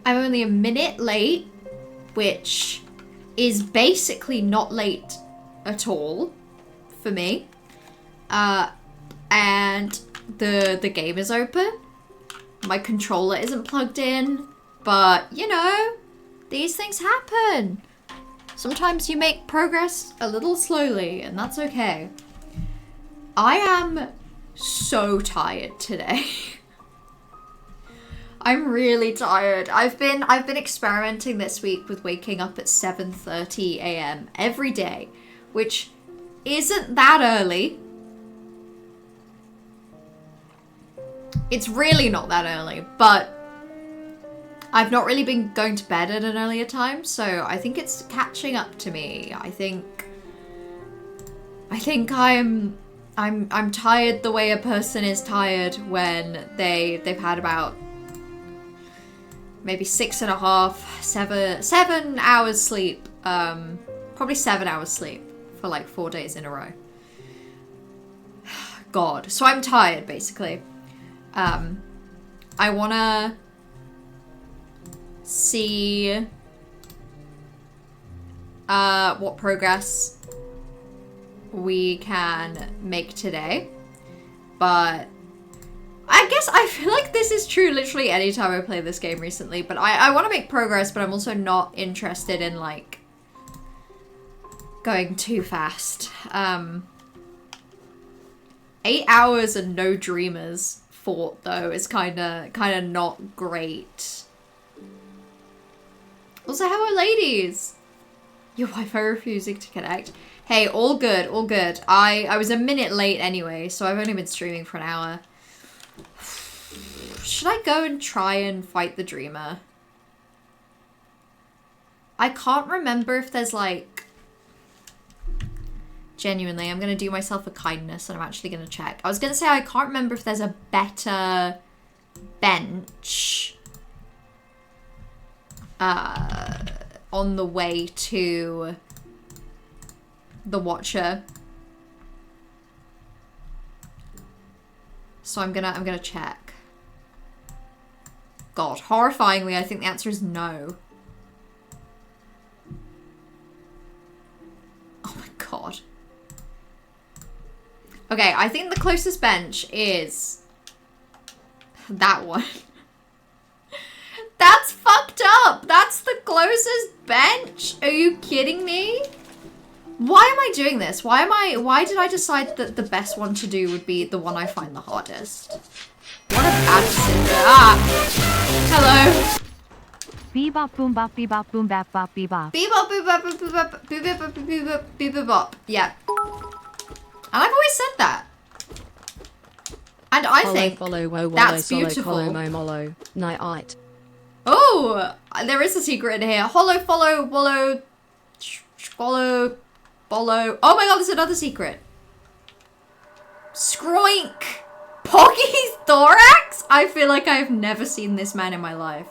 I'm only a minute late, which is basically not late at all for me. And the game is open. My controller isn't plugged in, but you know, these things happen. Sometimes you make progress a little slowly, and that's okay. I am so tired today. I'm really tired. I've been experimenting this week with waking up at 7:30 a.m. every day, which isn't that early. It's really not that early, but I've not really been going to bed at an earlier time, so I think it's catching up to me. I think I'm tired the way a person is tired when they've had about maybe 7 hours sleep. Probably 7 hours sleep for like 4 days in a row. God. So I'm tired, basically. I wanna see what progress we can make today, but I guess I feel like this is true literally anytime I play this game recently, but I want to make progress, but I'm also not interested in like going too fast. 8 hours and no dreamers fought though is kind of not great. Also, hello ladies. Your Wi-Fi refusing to connect. Hey, all good, all good. I was a minute late anyway, so I've only been streaming for an hour. Should I go and try and fight the Dreamer? I can't remember if there's like... Genuinely, I'm going to do myself a kindness and I'm actually going to check. I was going to say I can't remember if there's a better bench on the way to the Watcher. So I'm gonna check. God, horrifyingly, I think the answer is no. Oh my god. Okay, I think the closest bench is that one. That's fucked up. That's the closest bench. Are you kidding me? Why am I doing this? Why did I decide that the best one to do would be the one I find the hardest? What a bad decision. Ah! Hello. Bebop boom bop bebop boom bap bop bebop. Bebop boop bop boop boop bop boop bop boop bop boop bop bop. Yeah. And I've always said that. And I think that's beautiful. Night. Oh, there is a secret in here. Hollow, follow, wallow, swallow, follow. Oh my god, there's another secret. Scroink. Poggy Thorax? I feel like I've never seen this man in my life.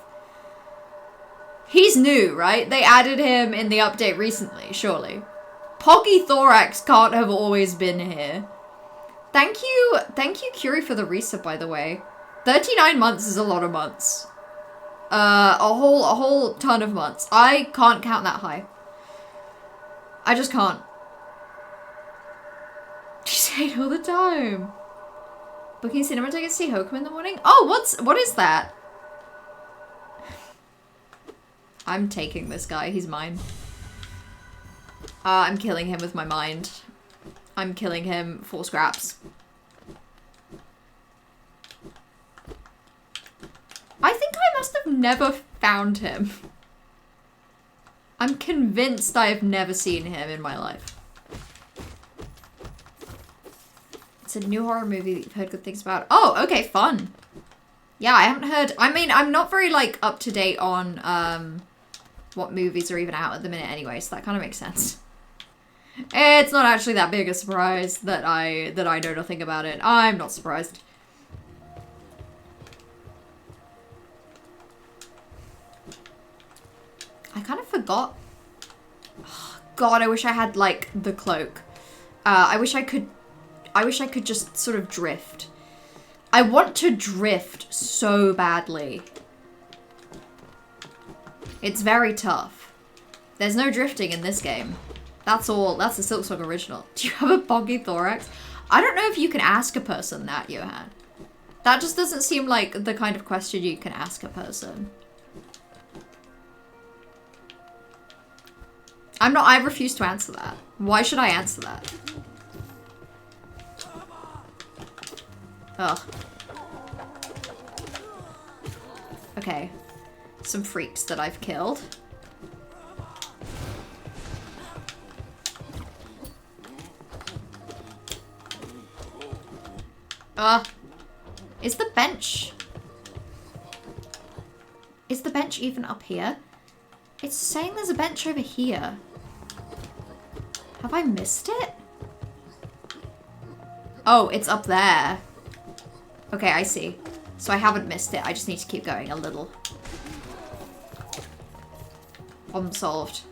He's new, right? They added him in the update recently, surely. Poggy Thorax can't have always been here. Thank you, Curie, for the resub, by the way. 39 months is a lot of months. A whole ton of months. I can't count that high. I just can't. She's hate all the time. Booking cinema tickets to see Hokum in the morning? Oh, what is that? I'm taking this guy, he's mine. I'm killing him with my mind. I'm killing him for scraps. I think I must have never found him. I'm convinced I have never seen him in my life. It's a new horror movie that you've heard good things about. Oh, okay, fun. Yeah, I haven't heard... I mean, I'm not very, like, up to date on, what movies are even out at the minute anyway, so that kind of makes sense. It's not actually that big a surprise that I know nothing about it. I'm not surprised. I kind of forgot. Oh, God, I wish I had, like, the cloak. I wish I could just sort of drift. I want to drift so badly. It's very tough. There's no drifting in this game. That's all. That's the Silksong original. Do you have a boggy thorax? I don't know if you can ask a person that, Johan. That just doesn't seem like the kind of question you can ask a person. I refuse to answer that. Why should I answer that? Ugh. Okay. Some freaks that I've killed. Is the bench... Is the bench even up here? It's saying there's a bench over here. Have I missed it? Oh, it's up there. Okay, I see. So I haven't missed it. I just need to keep going a little. Problem solved.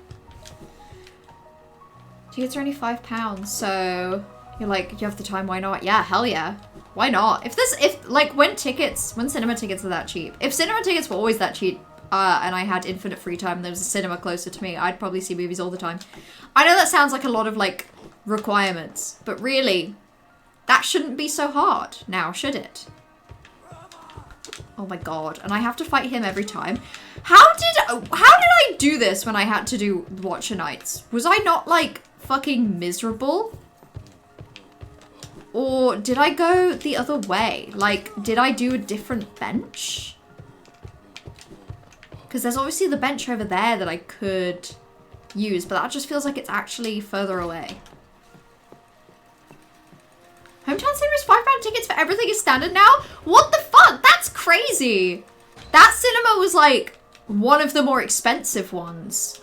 Tickets are only £5, so you're like, you have the time, why not? Yeah, hell yeah. Why not? When cinema tickets are that cheap. If cinema tickets were always that cheap, and I had infinite free time and there was a cinema closer to me, I'd probably see movies all the time. I know that sounds like a lot of, like, requirements, but really, that shouldn't be so hard now, should it? Oh my god, and I have to fight him every time. How did I do this when I had to do Watcher Nights? Was I not, like, fucking miserable? Or did I go the other way? Like, did I do a different bench? Because there's obviously the bench over there that I could use, but that just feels like it's actually further away. Hometown Cinema is £5 tickets for everything is standard now? What the fuck? That's crazy. That cinema was like one of the more expensive ones.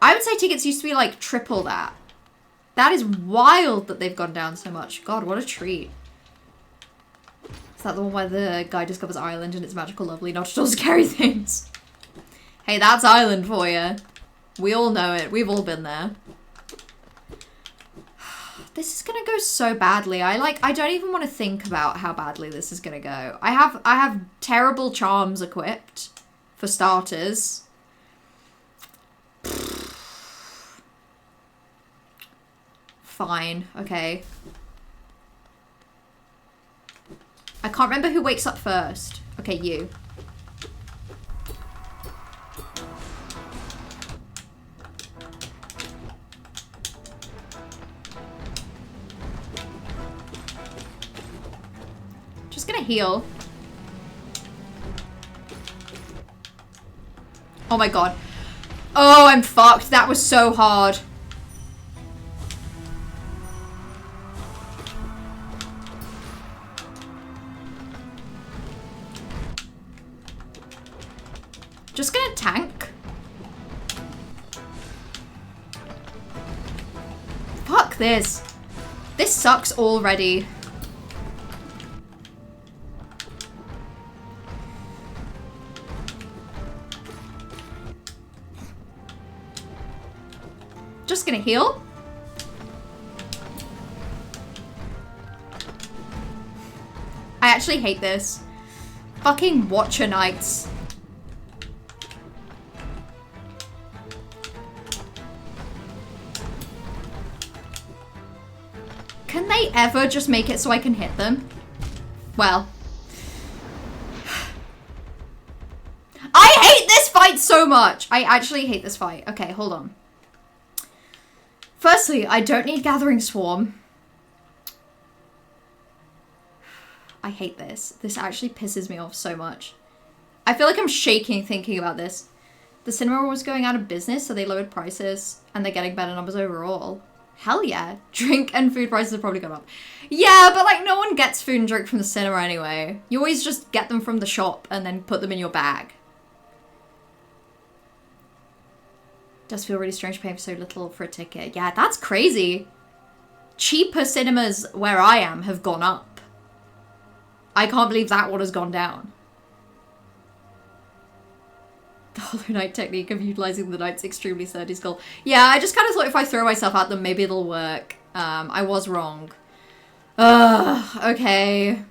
I would say tickets used to be like triple that. That is wild that they've gone down so much. God, what a treat. Is that the one where the guy discovers Ireland and it's magical, lovely, not just carry things? Hey, that's Ireland for you. We all know it. We've all been there. This is gonna go so badly. I don't even want to think about how badly this is gonna go. I have terrible charms equipped, for starters. Fine, okay. I can't remember who wakes up first. Okay, you. Just gonna heal. Oh my god. Oh, I'm fucked. That was so hard. Just gonna tank. Fuck this. This sucks already. Just gonna heal. I actually hate this. Fucking Watcher Nights. Can they ever just make it so I can hit them? Well. I hate this fight so much! I actually hate this fight. Okay, hold on. Firstly, I don't need Gathering Swarm. I hate this. This actually pisses me off so much. I feel like I'm shaking thinking about this. The cinema was going out of business, so they lowered prices, and they're getting better numbers overall. Hell yeah. Drink and food prices have probably gone up. Yeah, but like no one gets food and drink from the cinema anyway. You always just get them from the shop and then put them in your bag. Does feel really strange paying so little for a ticket. Yeah, that's crazy. Cheaper cinemas where I am have gone up. I can't believe that one has gone down. The Hollow Knight technique of utilizing the knight's extremely sturdy skull. Yeah, I just kind of thought if I throw myself at them, maybe it'll work. I was wrong. Ugh, okay.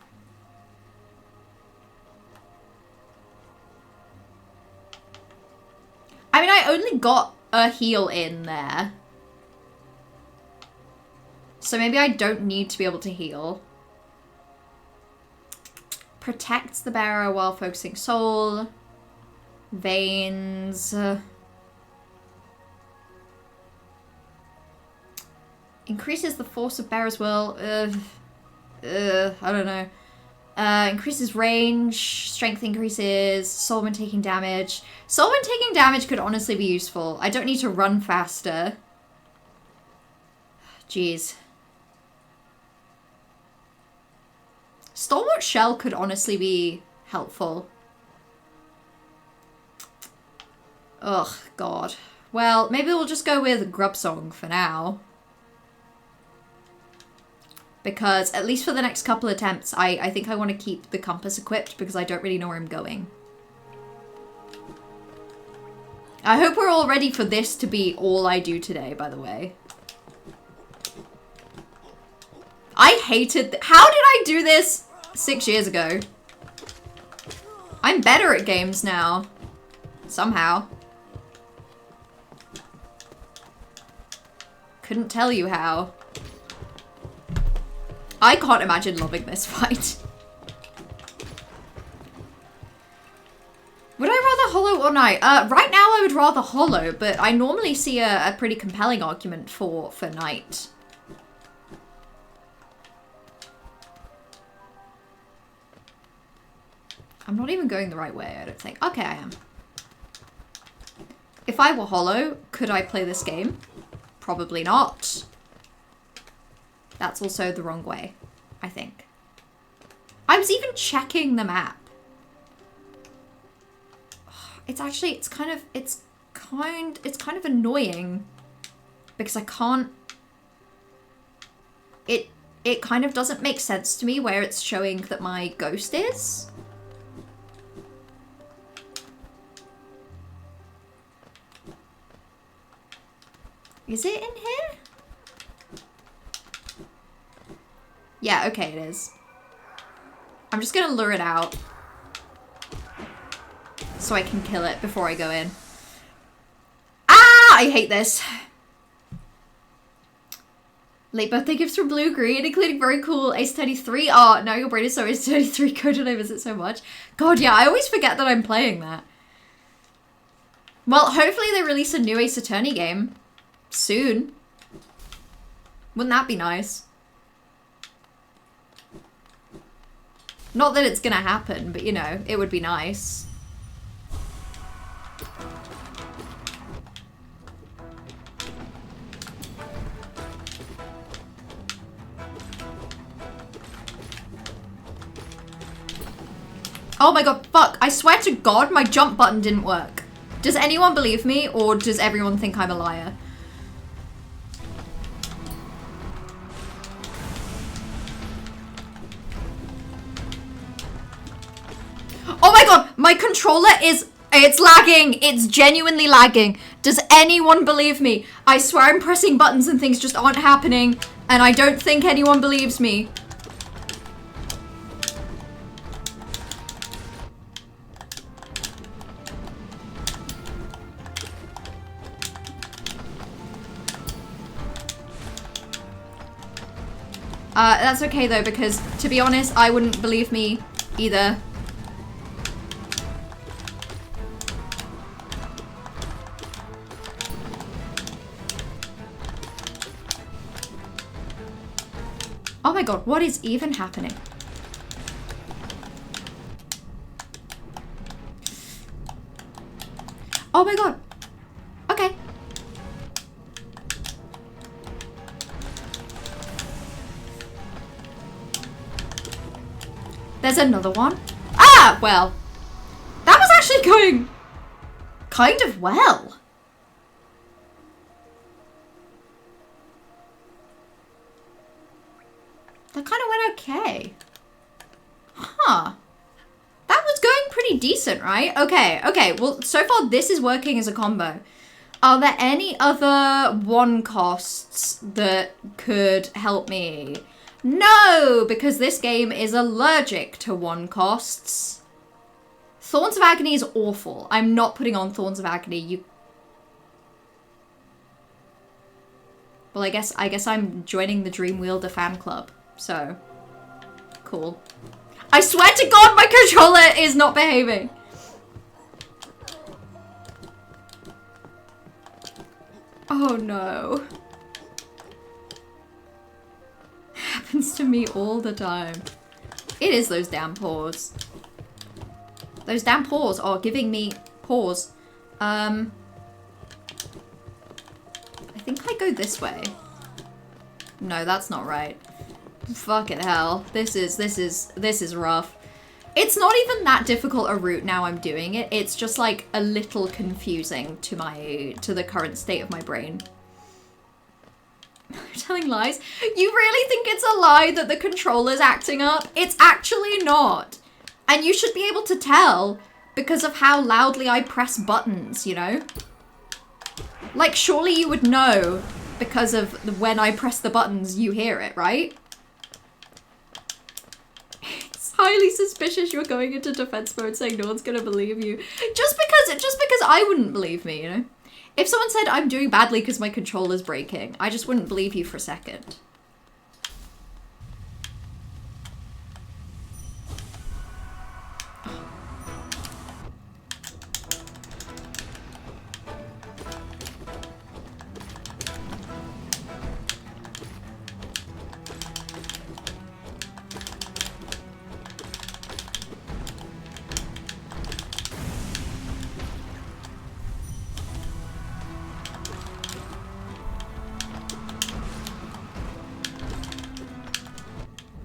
I mean, I only got a heal in there. So maybe I don't need to be able to heal. Protects the bearer while focusing soul. Veins. Increases the force of bearer's will. I don't know. Increases range. Strength increases. Soul when taking damage. Soul when taking damage could honestly be useful. I don't need to run faster. Jeez. Stalwart Shell could honestly be helpful. Ugh, God. Well, maybe we'll just go with Grub Song for now. Because, at least for the next couple attempts, I think I want to keep the compass equipped because I don't really know where I'm going. I hope we're all ready for this to be all I do today, by the way. I hated... How did I do this 6 years ago? I'm better at games now. Somehow. Couldn't tell you how. I can't imagine loving this fight. Would I rather Hollow or Knight? Right now I would rather Hollow, but I normally see a pretty compelling argument for Knight. I'm not even going the right way, I don't think. Okay, I am. If I were Hollow, could I play this game? Probably not. That's also the wrong way, I think. I was even checking the map. It's kind of annoying because I can't. It kind of doesn't make sense to me where it's showing that my ghost is. Is it in here? Yeah, okay, it is. I'm just gonna lure it out so I can kill it before I go in. Ah! I hate this. Late birthday gifts from Blue Green, including very cool Ace 33 art. Now your brain is so Ace 33 code and I miss it so much. God, yeah, I always forget that I'm playing that. Well, hopefully they release a new Ace Attorney game soon. Wouldn't that be nice? Not that it's gonna happen, but you know, it would be nice. Oh my god, fuck. I swear to God, my jump button didn't work. Does anyone believe me, or does everyone think I'm a liar? Oh my god, my controller it's lagging. It's genuinely lagging. Does anyone believe me? I swear I'm pressing buttons and things just aren't happening, and I don't think anyone believes me. That's okay though, because to be honest, I wouldn't believe me either. Oh my god, what is even happening? Oh my god. Okay. There's another one. Ah, well. That was actually going kind of well. That kind of went okay. Huh. That was going pretty decent, right? Okay. Well, so far this is working as a combo. Are there any other one costs that could help me? No, because this game is allergic to one costs. Thorns of Agony is awful. I'm not putting on Thorns of Agony. Well, I guess I'm joining the Dream Wielder fan club. So, cool. I swear to God, my controller is not behaving. Oh no. Happens to me all the time. It is those damn paws. Those damn paws are giving me pause. I think I go this way. No, that's not right. Fucking hell. This is rough. It's not even that difficult a route now I'm doing it. It's just like a little confusing to the current state of my brain. Telling lies? You really think it's a lie that the controller's acting up? It's actually not. And you should be able to tell because of how loudly I press buttons, you know? Like, surely you would know because of when I press the buttons, you hear it, right? It's highly suspicious you're going into defense mode saying no one's gonna believe you. Just because I wouldn't believe me, you know? If someone said I'm doing badly because my controller's breaking, I just wouldn't believe you for a second.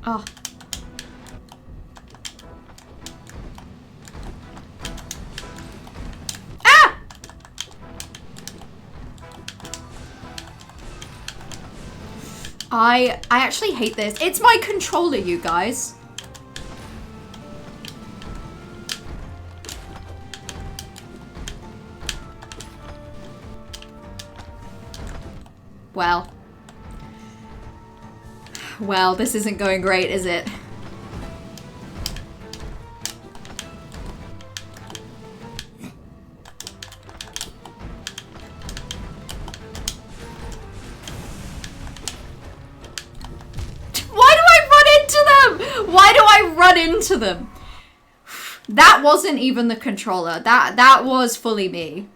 Oh. Ah! I actually hate this. It's my controller, you guys. Well, this isn't going great, is it? Why do I run into them? Why do I run into them? That wasn't even the controller. That was fully me.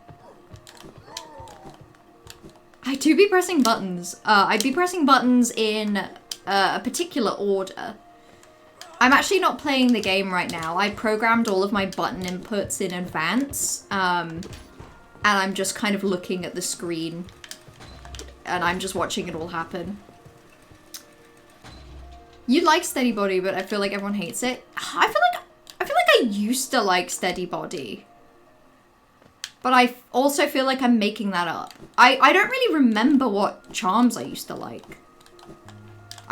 I do be pressing buttons. I'd be pressing buttons in a particular order. I'm actually not playing the game right now. I programmed all of my button inputs in advance. And I'm just kind of looking at the screen. And I'm just watching it all happen. You like Steady Body, but I feel like everyone hates it. I feel like I used to like Steady Body. But I also feel like I'm making that up. I don't really remember what charms I used to like.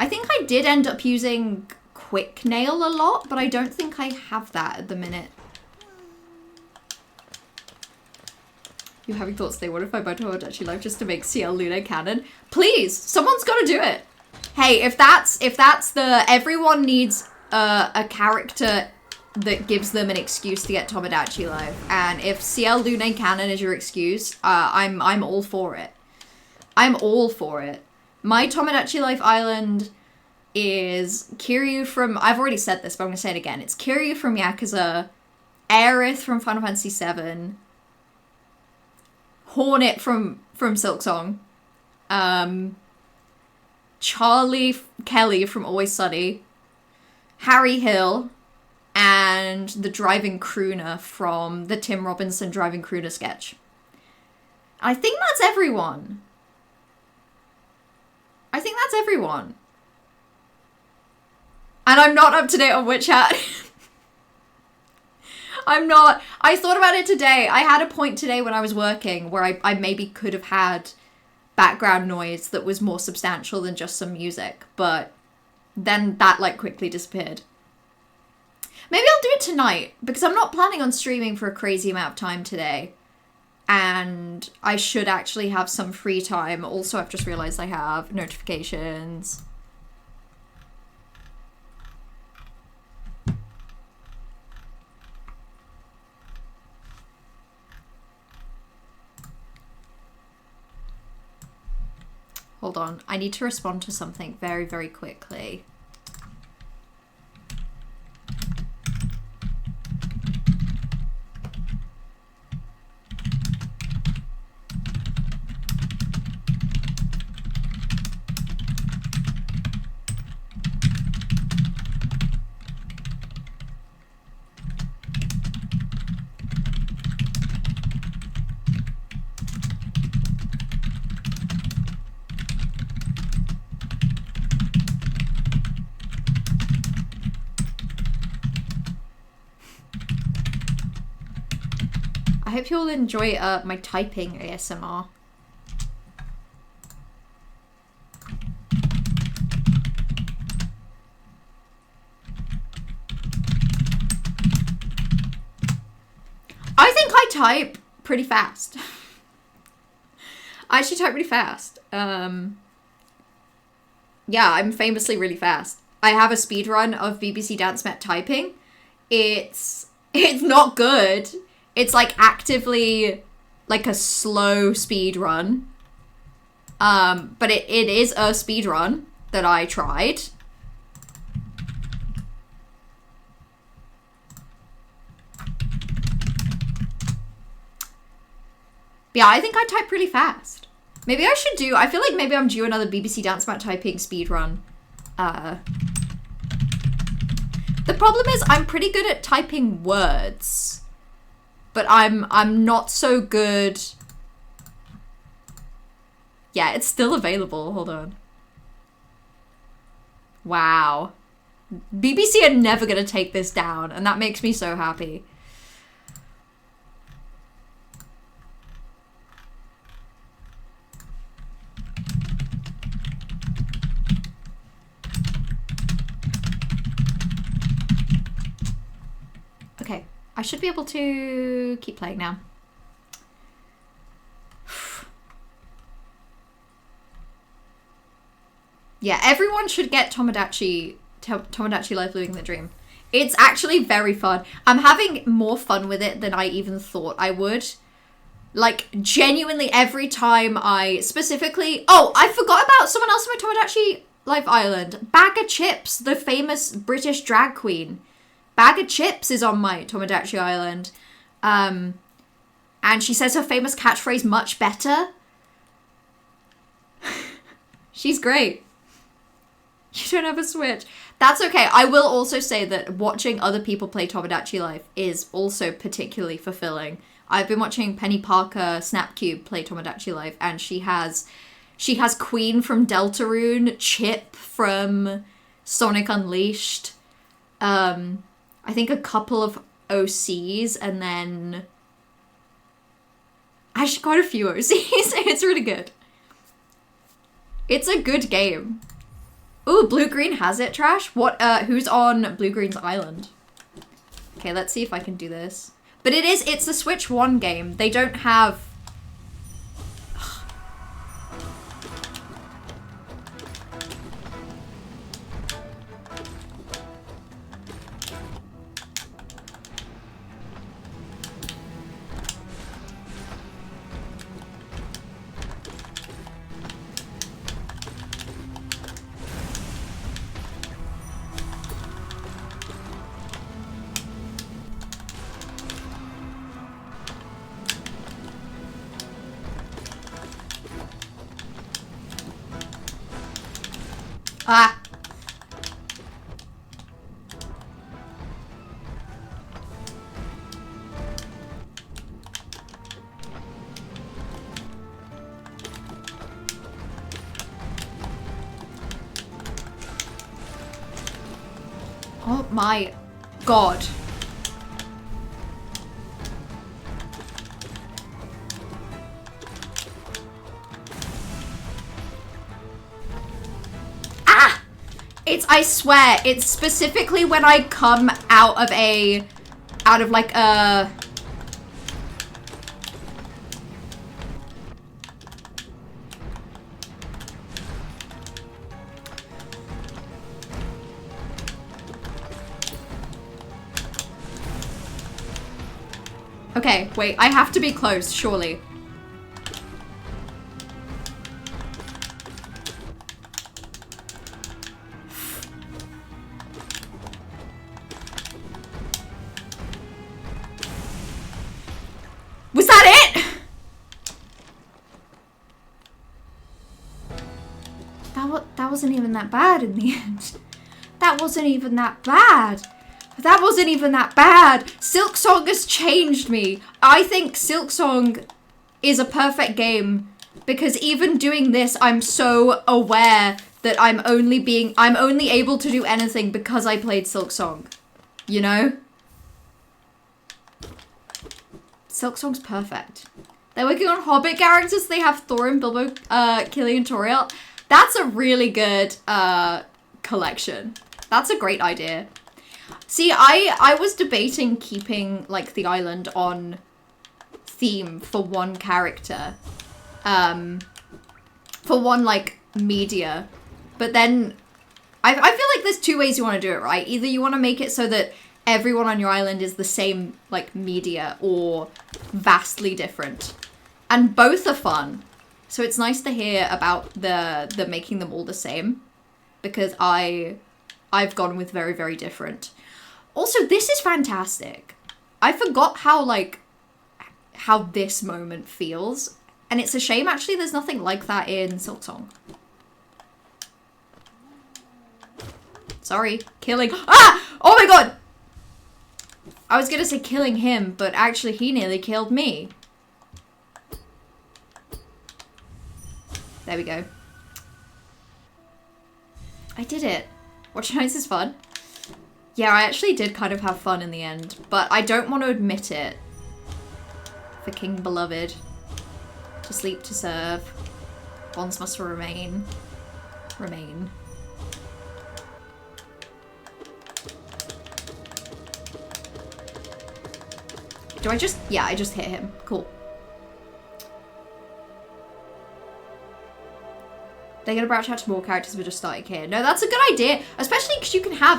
I think I did end up using Quick Nail a lot, but I don't think I have that at the minute. You having thoughts today? What if I buy Tomodachi Life just to make CL Lune canon? Please! Someone's gotta do it! Hey, if that's the... Everyone needs a character that gives them an excuse to get Tomodachi Life. And if CL Lune canon is your excuse, I'm all for it. I'm all for it. My Tomodachi Life Island is Kiryu from... I've already said this, but I'm going to say it again. It's Kiryu from Yakuza, Aerith from Final Fantasy VII, Hornet from Silksong, Charlie Kelly from Always Sunny, Harry Hill, and the driving crooner from the Tim Robinson driving crooner sketch. I think that's everyone. I think that's everyone. And I'm not up to date on Witch Hat. I'm not. I thought about it today. I had a point today when I was working where I maybe could have had background noise that was more substantial than just some music. But then that like quickly disappeared. Maybe I'll do it tonight because I'm not planning on streaming for a crazy amount of time today. And I should actually have some free time. Also, I've just realized I have notifications. Hold on. I need to respond to something very, very quickly. I hope you all enjoy my typing ASMR. I think I type pretty fast. I actually type really fast. Yeah, I'm famously really fast. I have a speed run of BBC Dance Met typing. It's not good. It's like actively like a slow speed run. But it is a speed run that I tried. Yeah, I think I type pretty fast. Maybe I should do, I feel like maybe I'm due another BBC Dance Mat typing speed run. The problem is I'm pretty good at typing words. But I'm not so good. Yeah, it's still available. Hold on. Wow. BBC are never gonna take this down, and that makes me so happy. Okay. I should be able to keep playing now. Yeah, everyone should get Tomodachi Life Living the Dream. It's actually very fun. I'm having more fun with it than I even thought I would. Like, genuinely every time I specifically... Oh, I forgot about someone else on my Tomodachi Life Island. Bag of Chips, the famous British drag queen. Bag of Chips is on my Tomodachi Island. And she says her famous catchphrase, much better. She's great. You don't have a Switch. That's okay. I will also say that watching other people play Tomodachi Life is also particularly fulfilling. I've been watching Penny Parker Snapcube play Tomodachi Life, and she has Queen from Deltarune, Chip from Sonic Unleashed, I think a couple of OCs, and then actually quite a few OCs. It's really good. It's a good game. Ooh, Blue Green has it, Trash. What? Who's on Blue Green's island? Okay, let's see if I can do this. But it's the Switch 1 game. They don't have... Ah! Oh my god. I swear, it's specifically when I come out of like a... Okay, wait, I have to be close, surely. Was that it? That wasn't even that bad in the end. That wasn't even that bad. That wasn't even that bad. Silksong has changed me. I think Silksong is a perfect game because even doing this, I'm so aware that I'm only able to do anything because I played Silksong. You know? Silksong's perfect. They're working on Hobbit characters. They have Thorin, Bilbo, Killian, Toriel. That's a really good collection. That's a great idea. See, I was debating keeping like the island on theme for one character, for one like media, but then I feel like there's two ways you want to do it, right? Either you want to make it so that everyone on your island is the same like media or vastly different, and both are fun. So it's nice to hear about the making them all the same, because I've gone with very, very different. Also, this is fantastic. I forgot how this moment feels, and it's a shame actually there's nothing like that in Silksong. Sorry, killing. Ah! Oh my god! I was gonna say killing him, but actually he nearly killed me. There we go. I did it. Watching Ice is fun. Yeah, I actually did kind of have fun in the end, but I don't want to admit it. For King Beloved. To sleep, to serve. Bonds must remain. Remain. Do I just... Yeah, I just hit him. Cool. They're gonna branch out to more characters, we're just starting here. No, that's a good idea. Especially because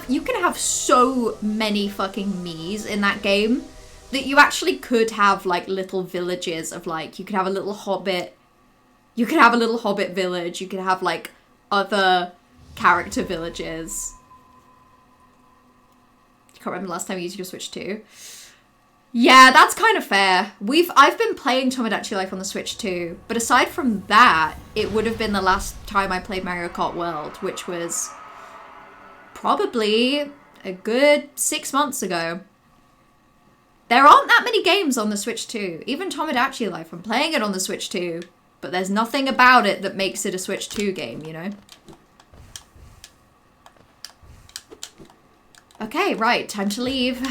you can have so many fucking Mii's in that game that you actually could have like little villages of like, you could have a little hobbit. You could have a little hobbit village. You could have like other character villages. I can't remember the last time you used your Switch 2. Yeah, that's kind of fair. I've been playing Tomodachi Life on the Switch too, but aside from that, it would have been the last time I played Mario Kart World, which was probably a good 6 months ago. There aren't that many games on the Switch 2. Even Tomodachi Life, I'm playing it on the Switch 2, but there's nothing about it that makes it a Switch 2 game, you know? Okay, right, time to leave.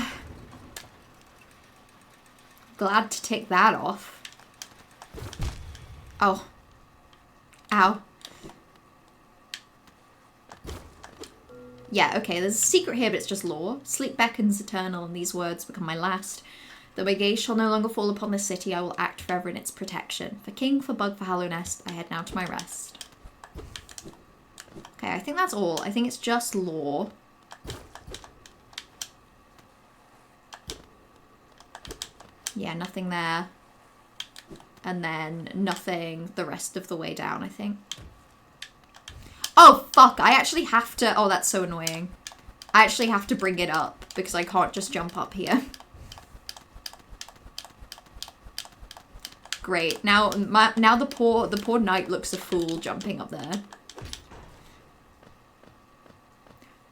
Glad to take that off. Oh. Ow. Yeah, okay, there's a secret here, but it's just lore. Sleep beckons eternal, and these words become my last. Though my gaze shall no longer fall upon this city, I will act forever in its protection. For king, for bug, for hollow nest, I head now to my rest. Okay, I think that's all. I think it's just lore. Yeah, nothing there. And then nothing the rest of the way down, I think. Oh, fuck. I actually have to... Oh, that's so annoying. I actually have to bring it up because I can't just jump up here. Great. Now the poor knight looks a fool jumping up there.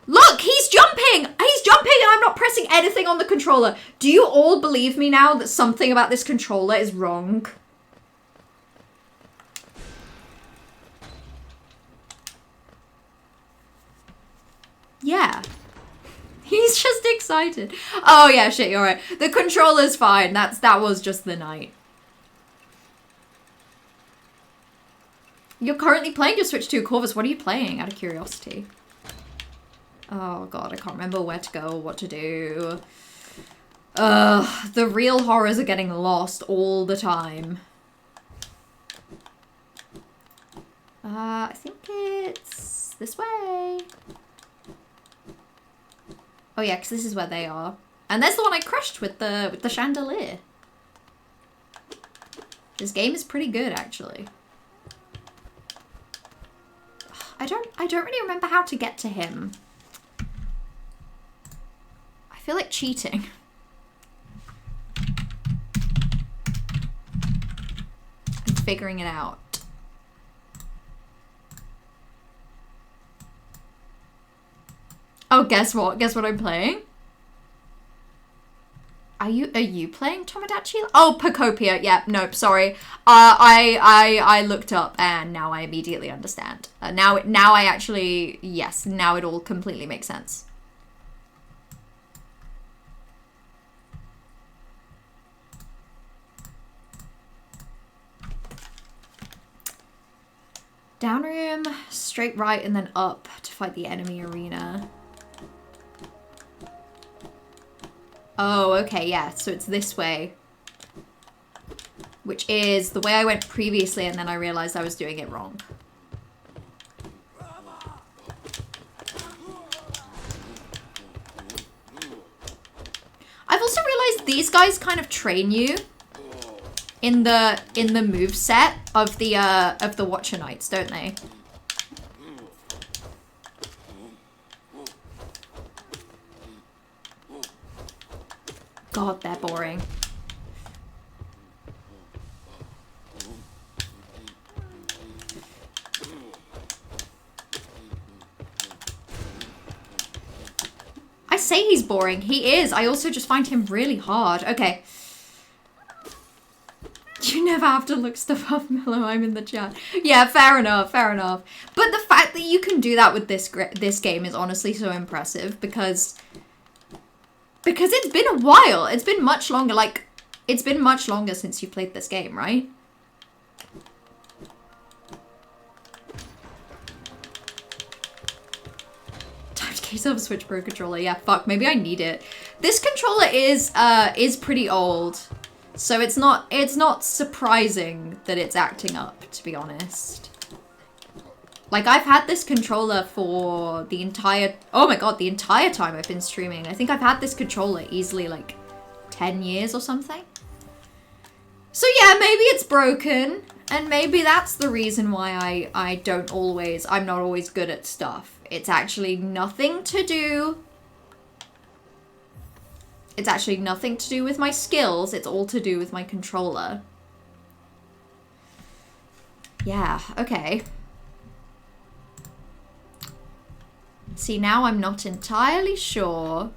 Look, he's jumping! He's jumping and I'm not pressing anything on the controller. Do you all believe me now that something about this controller is wrong? Yeah. He's just excited. Oh yeah, shit, you're right. The controller's fine. That was just the knight. You're currently playing your Switch 2, Corvus. What are you playing, out of curiosity? Oh god, I can't remember where to go or what to do. The real horrors are getting lost all the time. I think it's this way. Oh yeah, because this is where they are. And there's the one I crushed with the chandelier. This game is pretty good, actually. I don't really remember how to get to him. I feel like cheating. figuring it out. Oh, guess what? Guess what I'm playing? Are you playing Tomodachi? Oh, Pocopia. Yeah, nope, sorry. I looked up and now I immediately understand. Now I actually, yes, now it all completely makes sense. Down room, straight right, and then up to fight the enemy arena. Oh, okay, yeah, so it's this way. Which is the way I went previously, and then I realized I was doing it wrong. I've also realized these guys kind of train you in the moveset of the Watcher Knights, don't they? God, they're boring. I say he's boring. He is. I also just find him really hard. Okay. You never have to look stuff up, Mellow. I'm in the chat. Yeah, fair enough, fair enough. But the fact that you can do that with this game is honestly so impressive because it's been a while. It's been much longer. Like, it's been much longer since you played this game, right? Time to case up a Switch Pro controller. Yeah, fuck. Maybe I need it. This controller is pretty old. So it's not surprising that it's acting up, to be honest. Like, I've had this controller for the entire, oh my god, the entire time I've been streaming. I think I've had this controller easily like 10 years or something. So yeah, maybe it's broken, and maybe that's the reason why I'm not always good at stuff. It's actually nothing to do. It's actually nothing to do with my skills, it's all to do with my controller. Yeah, okay. See, now I'm not entirely sure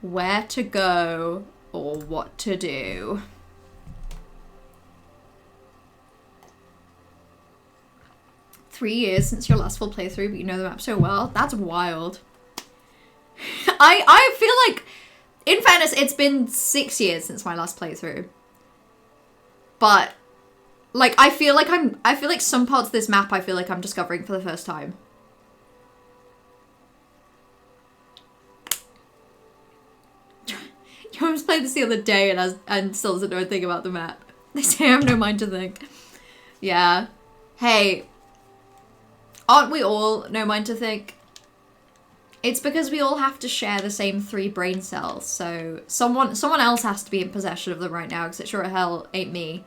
where to go or what to do. Three years since your last full playthrough, but you know the map so well. That's wild. I feel like, in fairness, it's been 6 years since my last playthrough. But, like, I feel like some parts of this map I feel like I'm discovering for the first time. You almost played this the other day and still doesn't know a thing about the map. They say I have no mind to think. Yeah. Hey. Aren't we all no mind to think? It's because we all have to share the same 3 brain cells, so someone else has to be in possession of them right now, because it sure as hell ain't me.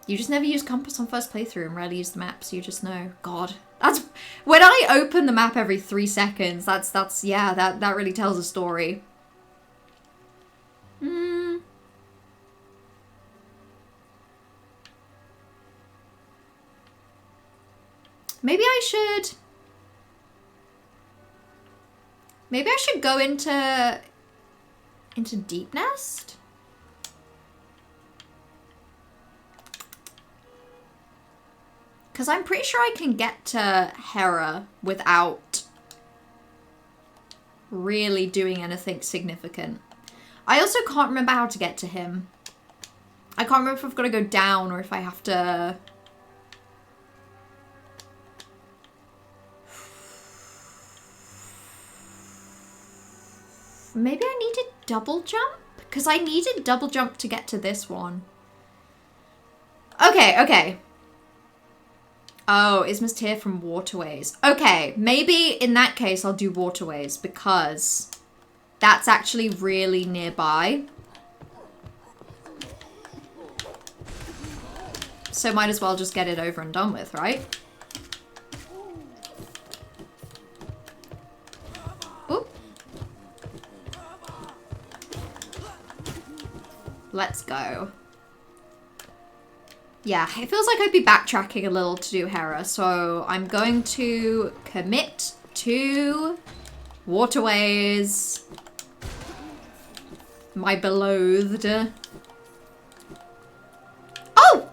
You just never use compass on first playthrough and rarely use the map, so you just know. God. That's when I open the map every 3 seconds, yeah, that really tells a story. Maybe I should go into Deep Nest? Because I'm pretty sure I can get to Hera without really doing anything significant. I also can't remember how to get to him. I can't remember if I've got to go down or if I have to... Maybe I needed double jump? Because I needed double jump to get to this one. Okay, okay. Oh, Isma's Tear from Waterways. Okay, maybe in that case I'll do Waterways because that's actually really nearby. So might as well just get it over and done with, right? Oop. Let's go. Yeah, it feels like I'd be backtracking a little to do Hera, so I'm going to commit to Waterways. My beloved. Oh!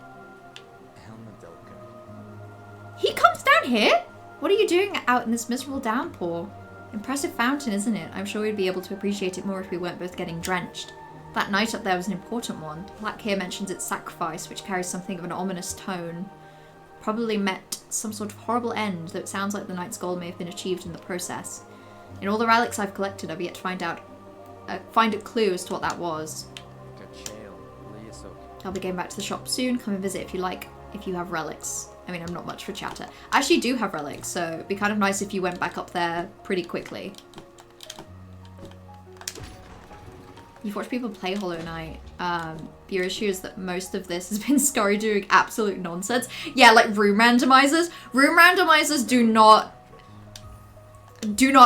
He comes down here? What are you doing out in this miserable downpour? Impressive fountain, isn't it? I'm sure we'd be able to appreciate it more if we weren't both getting drenched. That night up there was an important one. Black here mentions its sacrifice, which carries something of an ominous tone. Probably met some sort of horrible end, though it sounds like the knight's goal may have been achieved in the process. In all the relics I've collected, I've yet to find a clue as to what that was. I'll be going back to the shop soon. Come and visit if you like, if you have relics. I mean, I'm not much for chatter. I actually do have relics, so it'd be kind of nice if you went back up there pretty quickly. You've watched people play Hollow Knight. Your issue is that most of this has been Scurry doing absolute nonsense. Yeah, like room randomizers. Room randomizers do not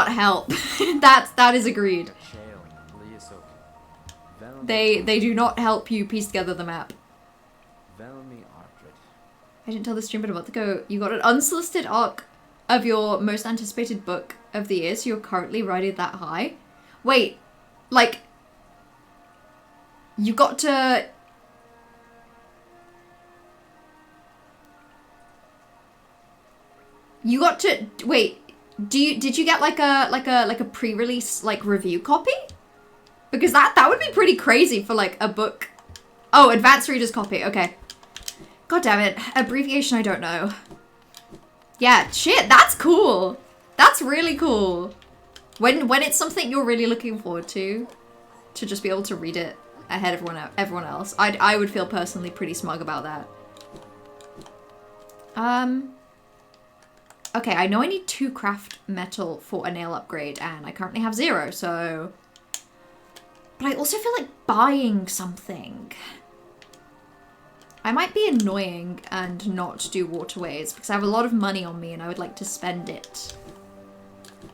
help. that is agreed. They do not help you piece together the map. I didn't tell the stream, but a month ago you got an unsolicited arc of your most anticipated book of the year, so you're currently rated that high. Wait, like, you got to... You got to... Wait, did you get like a pre-release like review copy? Because that would be pretty crazy for like a book. Oh, advanced reader's copy, okay. God damn it, abbreviation I don't know. Yeah, shit, that's cool. That's really cool. When it's something you're really looking forward to just be able to read it ahead of everyone else. I would feel personally pretty smug about that. Okay, I know I need 2 craft metal for a nail upgrade, and I currently have 0, so... But I also feel like buying something. I might be annoying and not do Waterways, because I have a lot of money on me and I would like to spend it.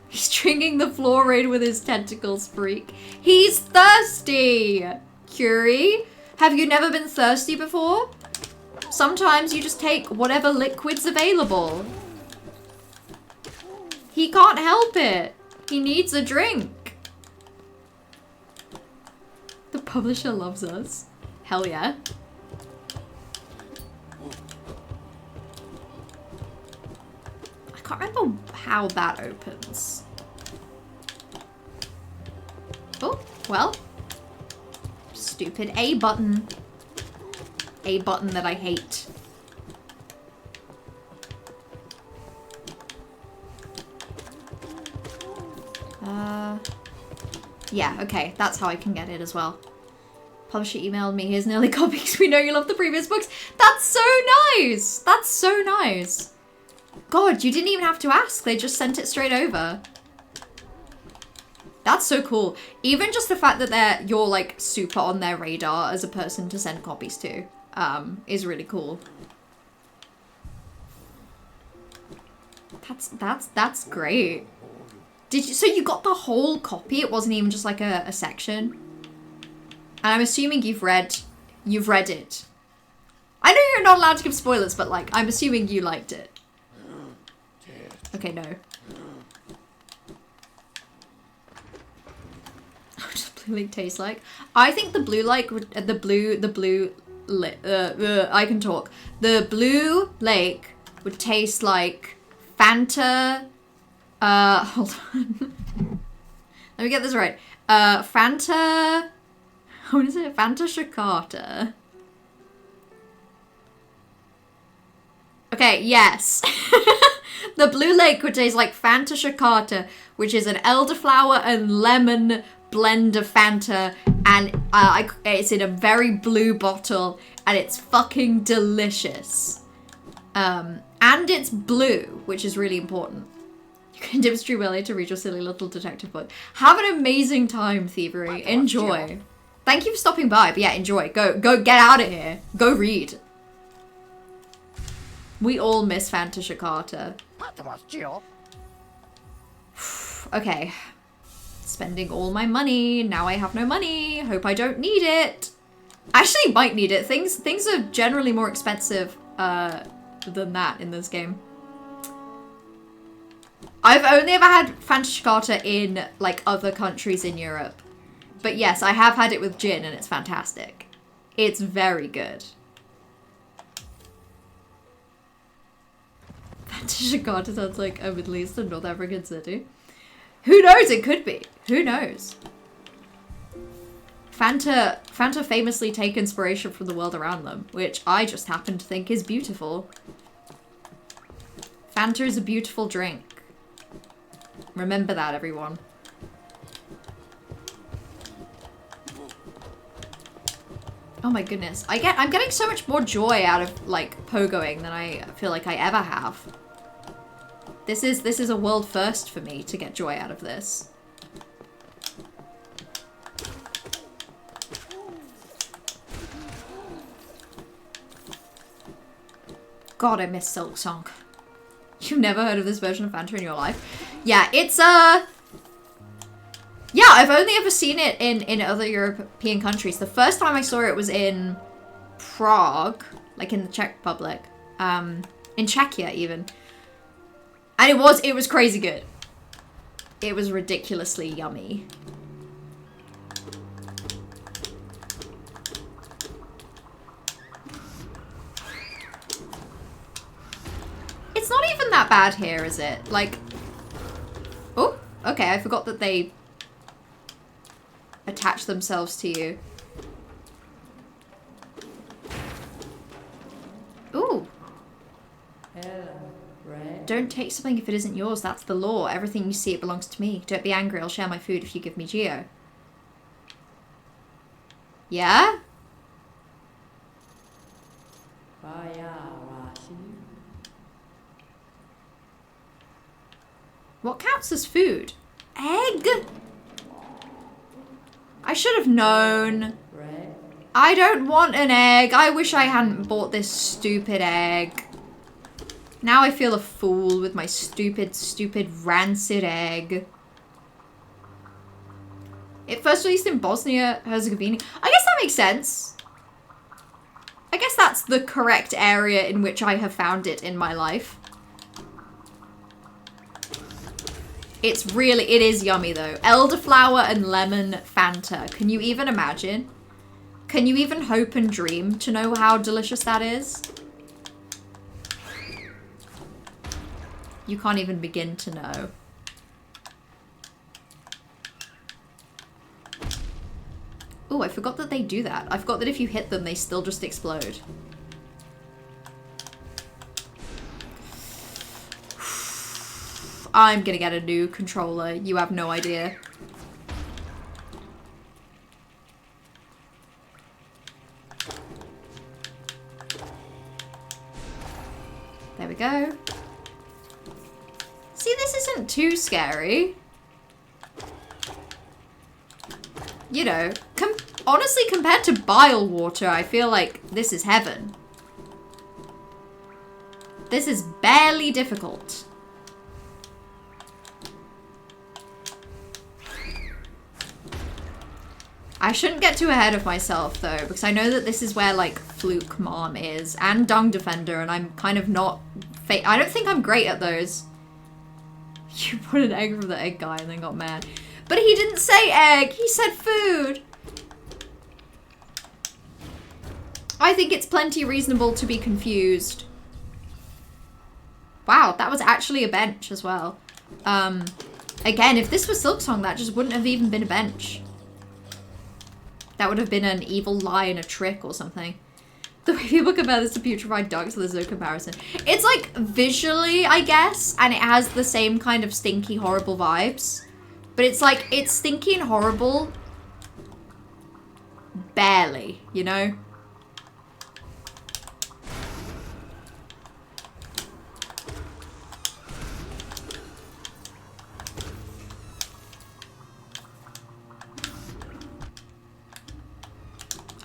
He's stringing the floor raid with his tentacles, freak. He's thirsty! Curie, have you never been thirsty before? Sometimes you just take whatever liquid's available. He can't help it. He needs a drink. The publisher loves us. Hell yeah. I can't remember how that opens. Oh, well. Stupid A button. A button that I hate. Yeah, okay, that's how I can get it as well. Publisher emailed me, here's an early copy because we know you love the previous books. That's so nice! That's so nice. God, you didn't even have to ask. They just sent it straight over. That's so cool. Even just the fact that you're like super on their radar as a person to send copies to is really cool. That's great. So you got the whole copy? It wasn't even just like a section? And I'm assuming you've read it. I know you're not allowed to give spoilers, but like, I'm assuming you liked it. Okay, no. What does Blue Lake taste like? I think the Blue Lake would, I can talk. The Blue Lake would taste like Fanta, hold on. Let me get this right. Fanta, what is it? Fanta Shikata. Okay, yes. The Blue Lake would taste like Fanta Shikata, which is an elderflower and lemon blend of Fanta, and it's in a very blue bottle, and it's fucking delicious. And it's blue, which is really important. You can dip stream early to read your silly little detective book. Have an amazing time, Thievery. Enjoy. Thank you for stopping by, but yeah, enjoy. Go get out of here. Go read. We all miss Fanta Shikata. Okay. Spending all my money. Now I have no money. Hope I don't need it. Actually, might need it. Things are generally more expensive than that in this game. I've only ever had Fanta Chocata in, like, other countries in Europe. But yes, I have had it with gin, and it's fantastic. It's very good. Fanta Chocata sounds like a Middle Eastern North African city. Who knows? It could be. Who knows? Fanta famously take inspiration from the world around them, which I just happen to think is beautiful. Fanta is a beautiful drink. Remember that, everyone. Oh my goodness. I'm getting so much more joy out of, like, pogoing than I feel like I ever have. This is a world first for me to get joy out of this. God, I miss Silksong. You've never heard of this version of Fanta in your life? Yeah, it's, yeah, I've only ever seen it in other European countries. The first time I saw it was in Prague, like in the Czech Republic, in Czechia even. And it was crazy good. It was ridiculously yummy. It's not even that bad here, is it? Like, oh, okay, I forgot that they attach themselves to you. Ooh. Don't take something if it isn't yours. That's the law. Everything you see, it belongs to me. Don't be angry. I'll share my food if you give me Geo. Yeah? What counts as food? Egg? I should have known. I don't want an egg. I wish I hadn't bought this stupid egg. Now I feel a fool with my stupid rancid egg. It first released in Bosnia-Herzegovina. I guess that makes sense. I guess that's the correct area in which I have found it in my life. It is yummy though. Elderflower and lemon Fanta. Can you even imagine? Can you even hope and dream to know how delicious that is? You can't even begin to know. Oh, I forgot that they do that. I forgot that if you hit them, they still just explode. I'm gonna get a new controller. You have no idea. There we go. See, this isn't too scary. You know, honestly, compared to bile water, I feel like this is heaven. This is barely difficult. I shouldn't get too ahead of myself though, because I know that this is where like Fluke Mom is and Dung Defender, and I'm kind of not I don't think I'm great at those. You put an egg from the egg guy and then got mad. But he didn't say egg, he said food. I think it's plenty reasonable to be confused. Wow, that was actually a bench as well. Again, if this was Silksong, that just wouldn't have even been a bench. That would have been an evil lie and a trick or something. The way people compare this to putrefied ducks, there's no comparison. It's like visually, I guess, and it has the same kind of stinky, horrible vibes. But it's like, it's stinky and horrible. Barely, you know?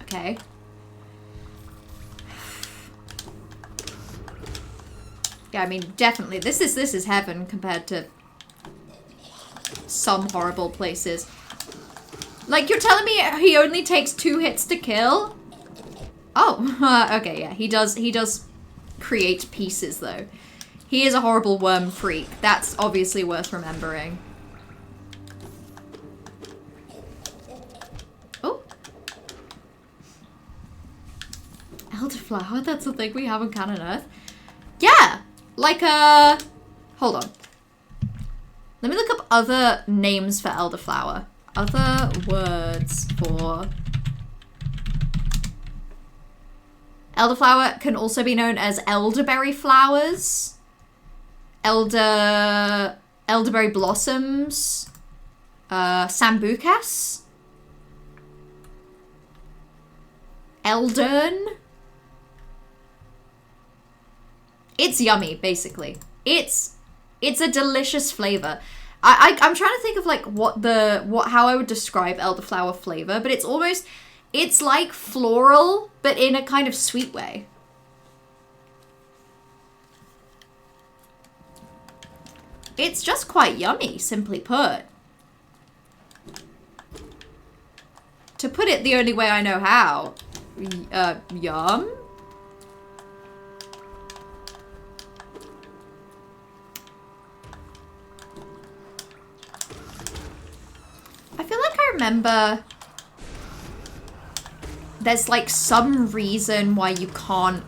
Okay. Yeah, I mean, definitely. This is heaven compared to some horrible places. Like, you're telling me he only takes 2 hits to kill? Oh, okay, yeah. He does create pieces, though. He is a horrible worm freak. That's obviously worth remembering. Oh. Elderflower, that's the thing we have on Canon Earth. Yeah! Like, hold on. Let me look up other names for elderflower. Other words for... Elderflower can also be known as elderberry flowers, elderberry blossoms, sambucas, eldern. It's yummy, basically. It's a delicious flavor. I'm trying to think of like how I would describe elderflower flavor, but it's like floral, but in a kind of sweet way. It's just quite yummy, simply put. To put it the only way I know how. Yum? I feel like I remember there's like some reason why you can't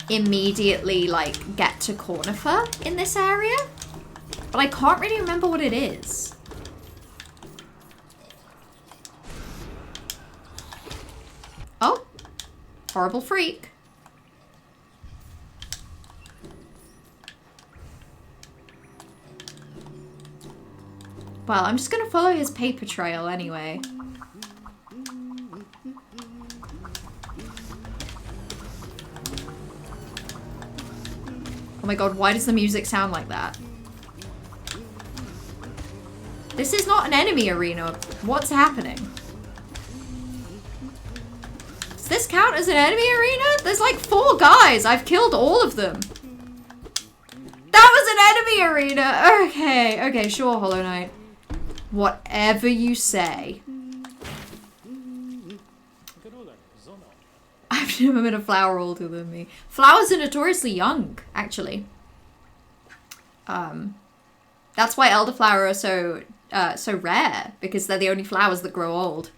immediately like get to Cornifer in this area, but I can't really remember what it is. Oh, horrible freak. Well, I'm just gonna follow his paper trail anyway. Oh my god, why does the music sound like that? This is not an enemy arena. What's happening? Does this count as an enemy arena? There's like 4 guys. I've killed all of them. That was an enemy arena. Okay, okay, sure, Hollow Knight. Whatever you say. I've never met a flower older than me. Flowers are notoriously young, actually. That's why elderflower are so rare, because they're the only flowers that grow old.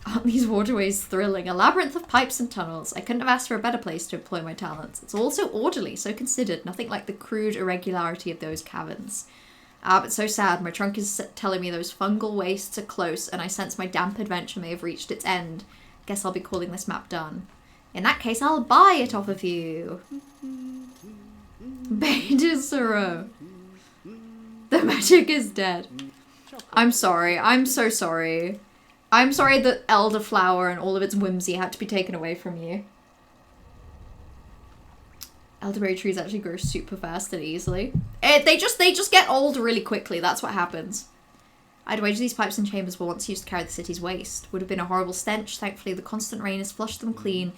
Aren't these waterways thrilling? A labyrinth of pipes and tunnels. I couldn't have asked for a better place to employ my talents. It's all so orderly, so considered. Nothing like the crude irregularity of those caverns. Ah, but so sad. My trunk is telling me those fungal wastes are close, and I sense my damp adventure may have reached its end. Guess I'll be calling this map done. In that case, I'll buy it off of you. Beta Suro. The magic is dead. I'm sorry. I'm so sorry. I'm sorry that elderflower and all of its whimsy had to be taken away from you. Elderberry trees actually grow super fast and easily. They just get old really quickly. That's what happens. I'd wager these pipes and chambers were once used to carry the city's waste. Would have been a horrible stench. Thankfully, the constant rain has flushed them clean.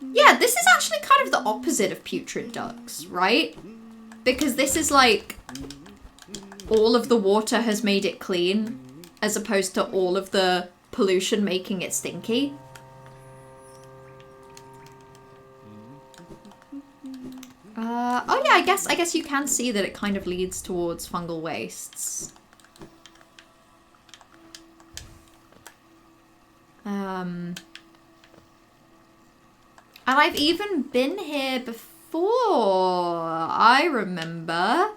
Yeah, this is actually kind of the opposite of putrid ducks, right? Because this is like all of the water has made it clean, as opposed to all of the pollution making it stinky. Oh yeah, I guess you can see that it kind of leads towards fungal wastes. And I've even been here before, I remember.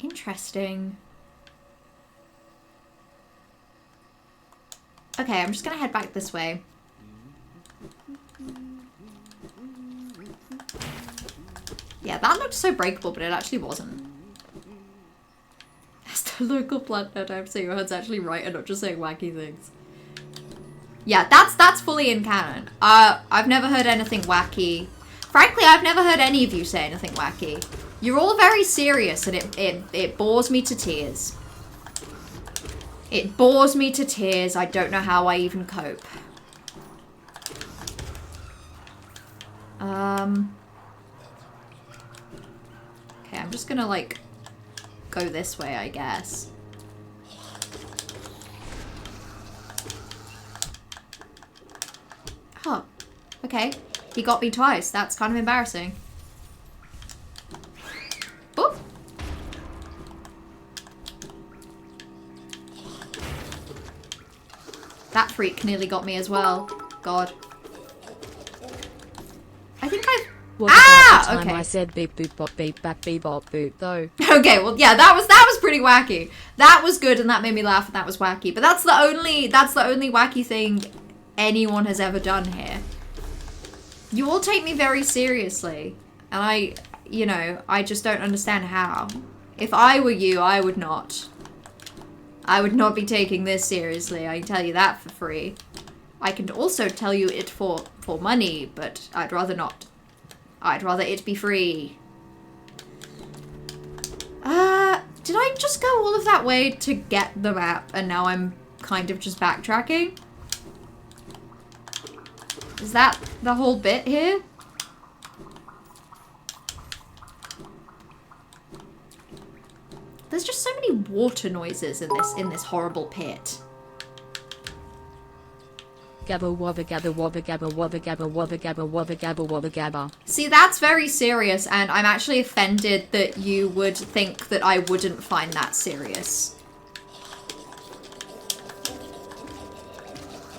Interesting. Okay, I'm just gonna head back this way. Yeah, that looked so breakable, but it actually wasn't. As the local plant nerd, I have to say your head's actually right and not just saying wacky things. Yeah, that's fully in canon. I've never heard anything wacky. Frankly, I've never heard any of you say anything wacky. You're all very serious and it bores me to tears. It bores me to tears. I don't know how I even cope. Okay, I'm just gonna like go this way, I guess. Oh, okay. He got me twice. That's kind of embarrassing. Boop. That freak nearly got me as well. God. I think I've... What about the time Okay. I said beep boop bop beep bap beep bop boop though? Okay, well, yeah, that was pretty wacky. That was good, and that made me laugh, and that was wacky. But that's the only wacky thing anyone has ever done here. You all take me very seriously, and I just don't understand how. If I were you, I would not. I would not be taking this seriously. I can tell you that for free. I can also tell you it for money, but I'd rather not. I'd rather it be free. Did I just go all of that way to get the map and now I'm kind of just backtracking? Is that the whole bit here? There's just so many water noises in this horrible pit. Gabba wabba gabba wabba gabba wabba gabba wabba gabba wabba gabba wabba gabba. See, that's very serious, and I'm actually offended that you would think that I wouldn't find that serious.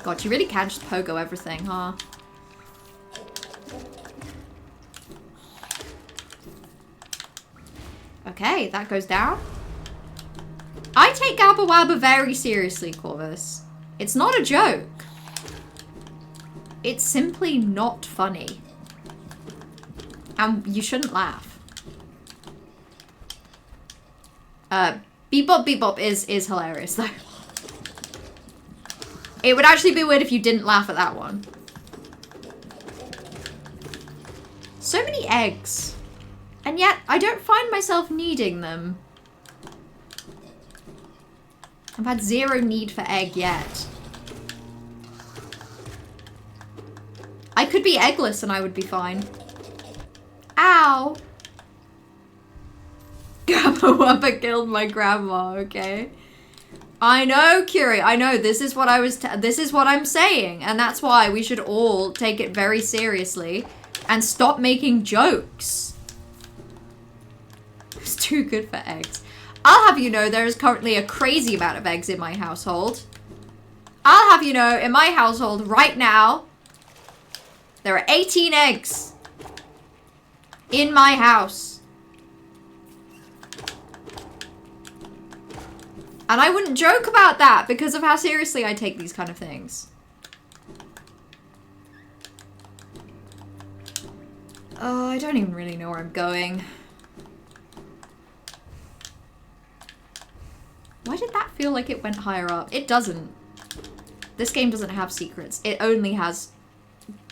God, you really can just pogo everything, huh? Okay, that goes down. I take Gabba Wabba very seriously, Corvus. It's not a joke. It's simply not funny. And you shouldn't laugh. Bebop Bebop is hilarious, though. It would actually be weird if you didn't laugh at that one. So many eggs. And yet, I don't find myself needing them. I've had zero need for egg yet. I could be eggless and I would be fine. Ow! Gabba Wabba killed my grandma, okay? I know, Curie, I know, this is what I'm saying, and that's why we should all take it very seriously and stop making jokes. It's too good for eggs. I'll have you know there is currently a crazy amount of eggs in my household. I'll have you know, in my household right now, there are 18 eggs in my house. And I wouldn't joke about that because of how seriously I take these kind of things. Oh, I don't even really know where I'm going. Why did that feel like it went higher up? It doesn't. This game doesn't have secrets. It only has,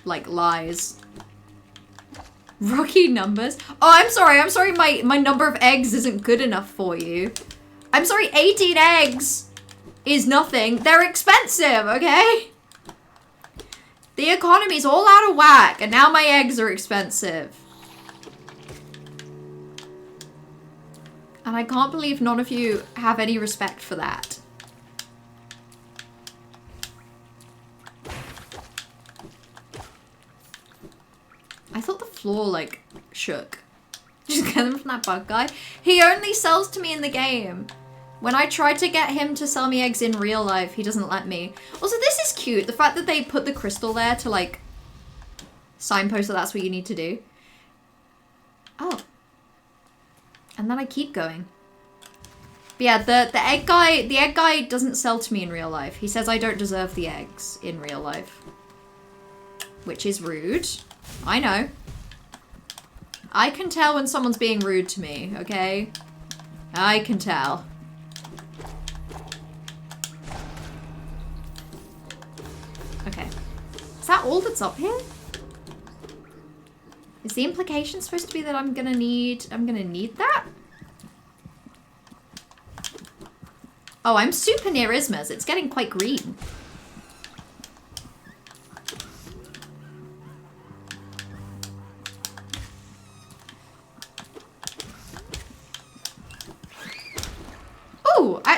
like, lies. Rocky numbers? Oh, I'm sorry my number of eggs isn't good enough for you. I'm sorry, 18 eggs is nothing. They're expensive, okay? The economy's all out of whack, and now my eggs are expensive. And I can't believe none of you have any respect for that. I thought the floor, like, shook. Just get them from that bug guy. He only sells to me in the game. When I try to get him to sell me eggs in real life, he doesn't let me. Also, this is cute. The fact that they put the crystal there to, like, signpost that that's what you need to do. Oh. And then I keep going. But yeah, the egg guy doesn't sell to me in real life. He says I don't deserve the eggs in real life. Which is rude. I know. I can tell when someone's being rude to me, okay? I can tell. Okay. Is that all that's up here? Is the implication supposed to be that I'm gonna need that? Oh, I'm super near Isma's. It's getting quite green.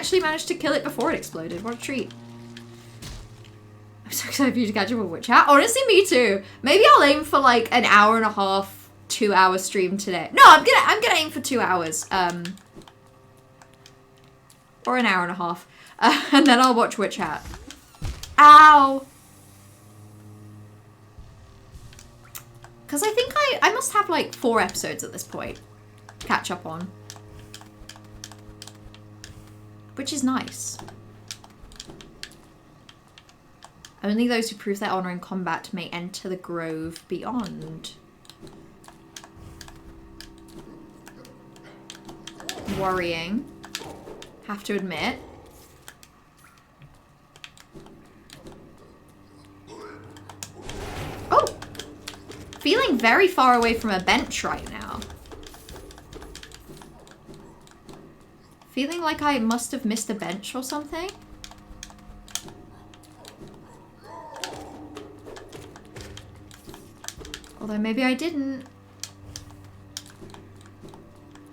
actually managed to kill it before it exploded. What a treat. I'm so excited for you to catch up with Witch Hat. Honestly, me too. Maybe I'll aim for like an hour and a half, 2 hour stream today. No, I'm gonna aim for 2 hours. Or an hour and a half. And then I'll watch Witch Hat. Ow! Because I think I must have like 4 episodes at this point to catch up on. Which is nice. Only those who prove their honor in combat may enter the grove beyond. Worrying. Have to admit. Oh! Feeling very far away from a bench right now. Feeling like I must have missed a bench or something. Although maybe I didn't.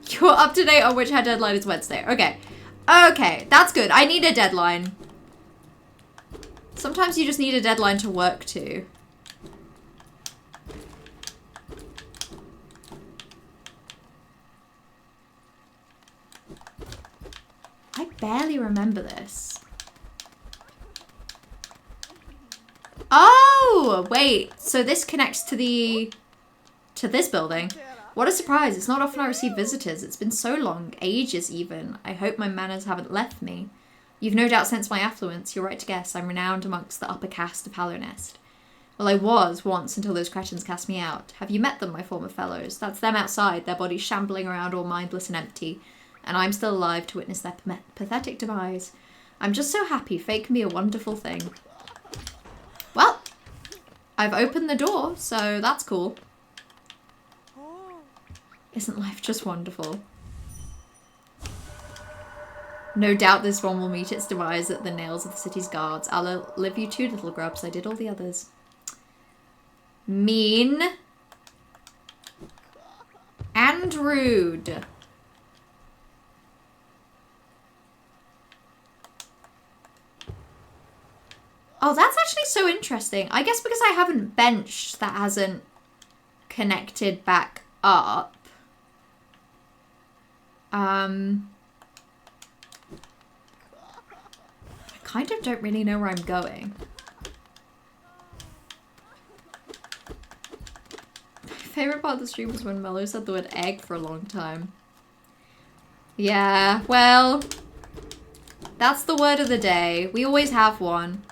You're up to date on which her deadline is Wednesday. Okay. Okay, that's good. I need a deadline. Sometimes you just need a deadline to work to. I barely remember this. Oh, wait. So this connects to this building. What a surprise. It's not often I receive visitors. It's been so long, ages even. I hope my manners haven't left me. You've no doubt sensed my affluence. You're right to guess. I'm renowned amongst the upper caste of Hallownest. Well, I was once until those cretins cast me out. Have you met them, my former fellows? That's them outside, their bodies shambling around all mindless and empty. And I'm still alive to witness their pathetic demise. I'm just so happy. Fate can be a wonderful thing. Well, I've opened the door, so that's cool. Isn't life just wonderful? No doubt this one will meet its demise at the nails of the city's guards. I'll live you too, little grubs. I did all the others. Mean. And rude. Oh, that's actually so interesting. I guess because I haven't benched, that hasn't connected back up. I kind of don't really know where I'm going. My favorite part of the stream was when Mello said the word egg for a long time. Yeah, well, that's the word of the day. We always have one.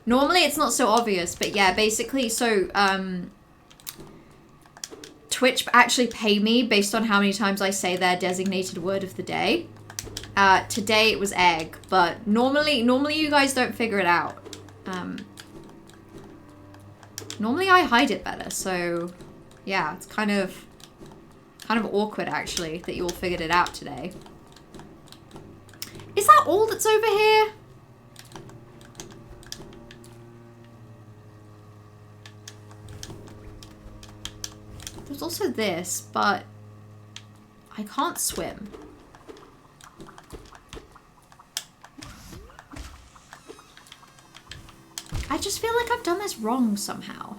Normally it's not so obvious, but yeah, basically, so, Twitch actually pay me based on how many times I say their designated word of the day. Today it was egg, but normally you guys don't figure it out. Normally I hide it better, so yeah, it's kind of awkward actually that you all figured it out today. Is that all that's over here? There's also this, but I can't swim. I just feel like I've done this wrong somehow.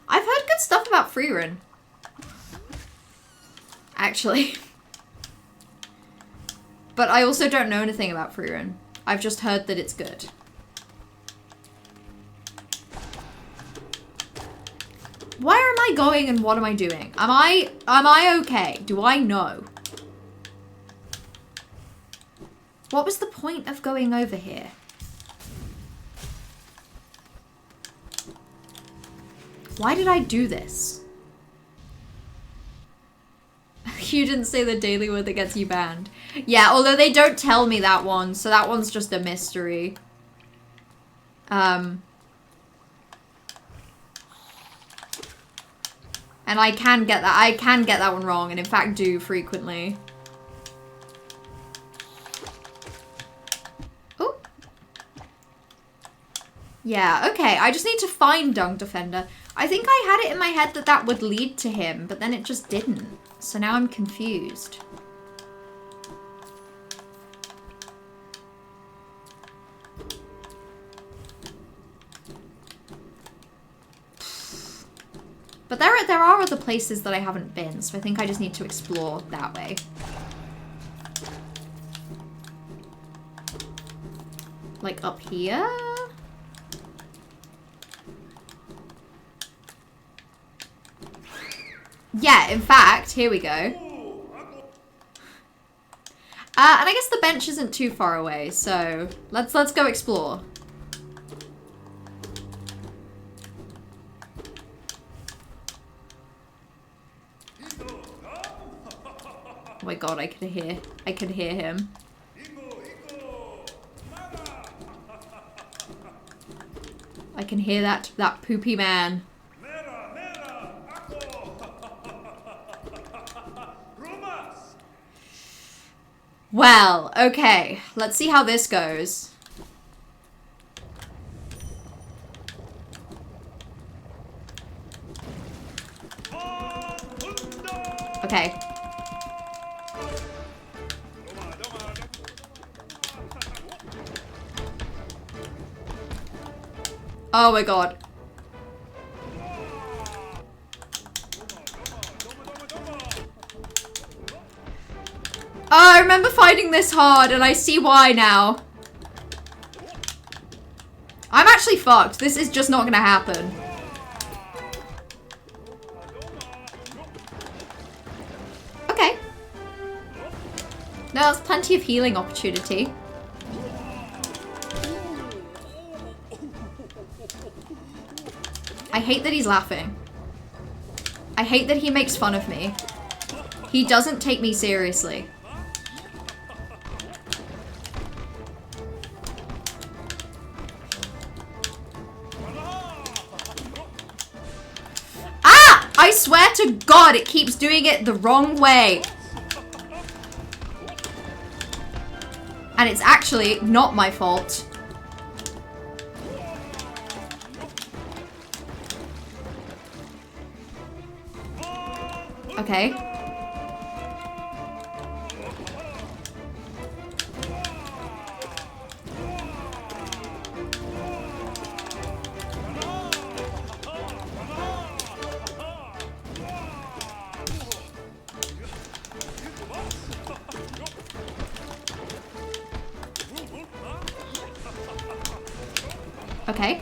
I've heard good stuff about Freerun. Actually. But I also don't know anything about Freerun. I've just heard that it's good. Where am I going and what am I doing? Am I okay? Do I know? What was the point of going over here? Why did I do this? You didn't say the daily word that gets you banned. Yeah, although they don't tell me that one, so that one's just a mystery. And I can get that one wrong, and in fact do frequently. Oh. Yeah, okay. I just need to find Dung Defender. I think I had it in my head that that would lead to him, but then it just didn't. So now I'm confused. But there are other places that I haven't been, so I think I just need to explore that way. Like up here? Yeah, in fact, here we go. And I guess the bench isn't too far away, so let's go explore. Oh my god, I could hear him. I can hear that poopy man. Well, okay. Let's see how this goes. Okay. Oh my god. Oh, I remember finding this hard and I see why now. I'm actually fucked. This is just not gonna happen. Okay. No, there's plenty of healing opportunity. I hate that he's laughing. I hate that he makes fun of me. He doesn't take me seriously. Ah! I swear to God, it keeps doing it the wrong way. And it's actually not my fault. Okay. Okay.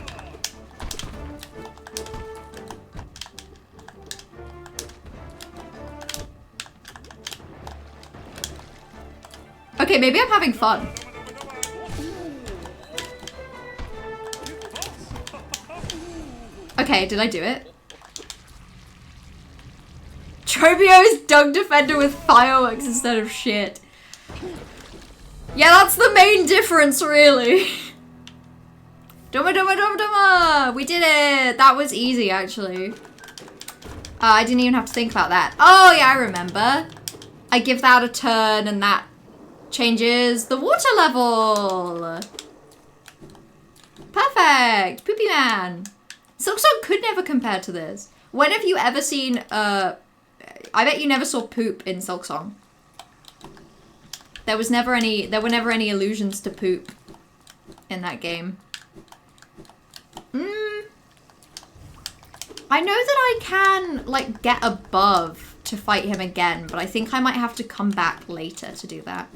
Okay, maybe I'm having fun. Okay, did I do it? Trobio's Dung Defender with fireworks instead of shit. Yeah, that's the main difference, really. Duma duma duma duma! We did it! That was easy, actually. I didn't even have to think about that. Oh, yeah, I remember. I give that a turn and that changes the water level. Perfect! Poopy Man. Silksong could never compare to this. When have you ever seen, I bet you never saw poop in Silksong. There were never any allusions to poop in that game. I know that I can, like, get above to fight him again, but I think I might have to come back later to do that.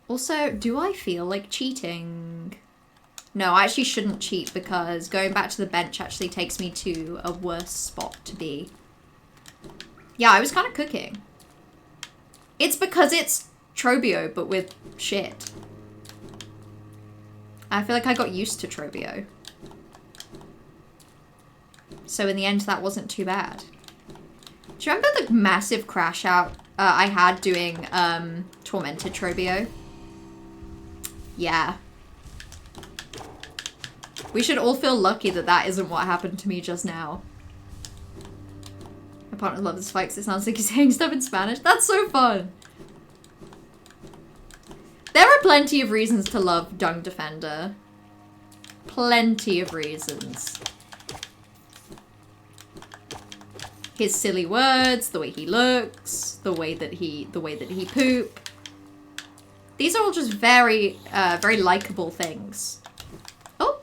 Also, do I feel like cheating? No, I actually shouldn't cheat because going back to the bench actually takes me to a worse spot to be. Yeah, I was kind of cooking. It's because it's Trobio, but with shit. I feel like I got used to Trobio. So in the end, that wasn't too bad. Do you remember the massive crash out I had doing Tormented Trobio? Yeah. We should all feel lucky that that isn't what happened to me just now. My partner loves the spikes. It sounds like he's saying stuff in Spanish. That's so fun. There are plenty of reasons to love Dung Defender. Plenty of reasons. His silly words, the way he looks, the way that he poop. These are all just very, very likable things. Oh.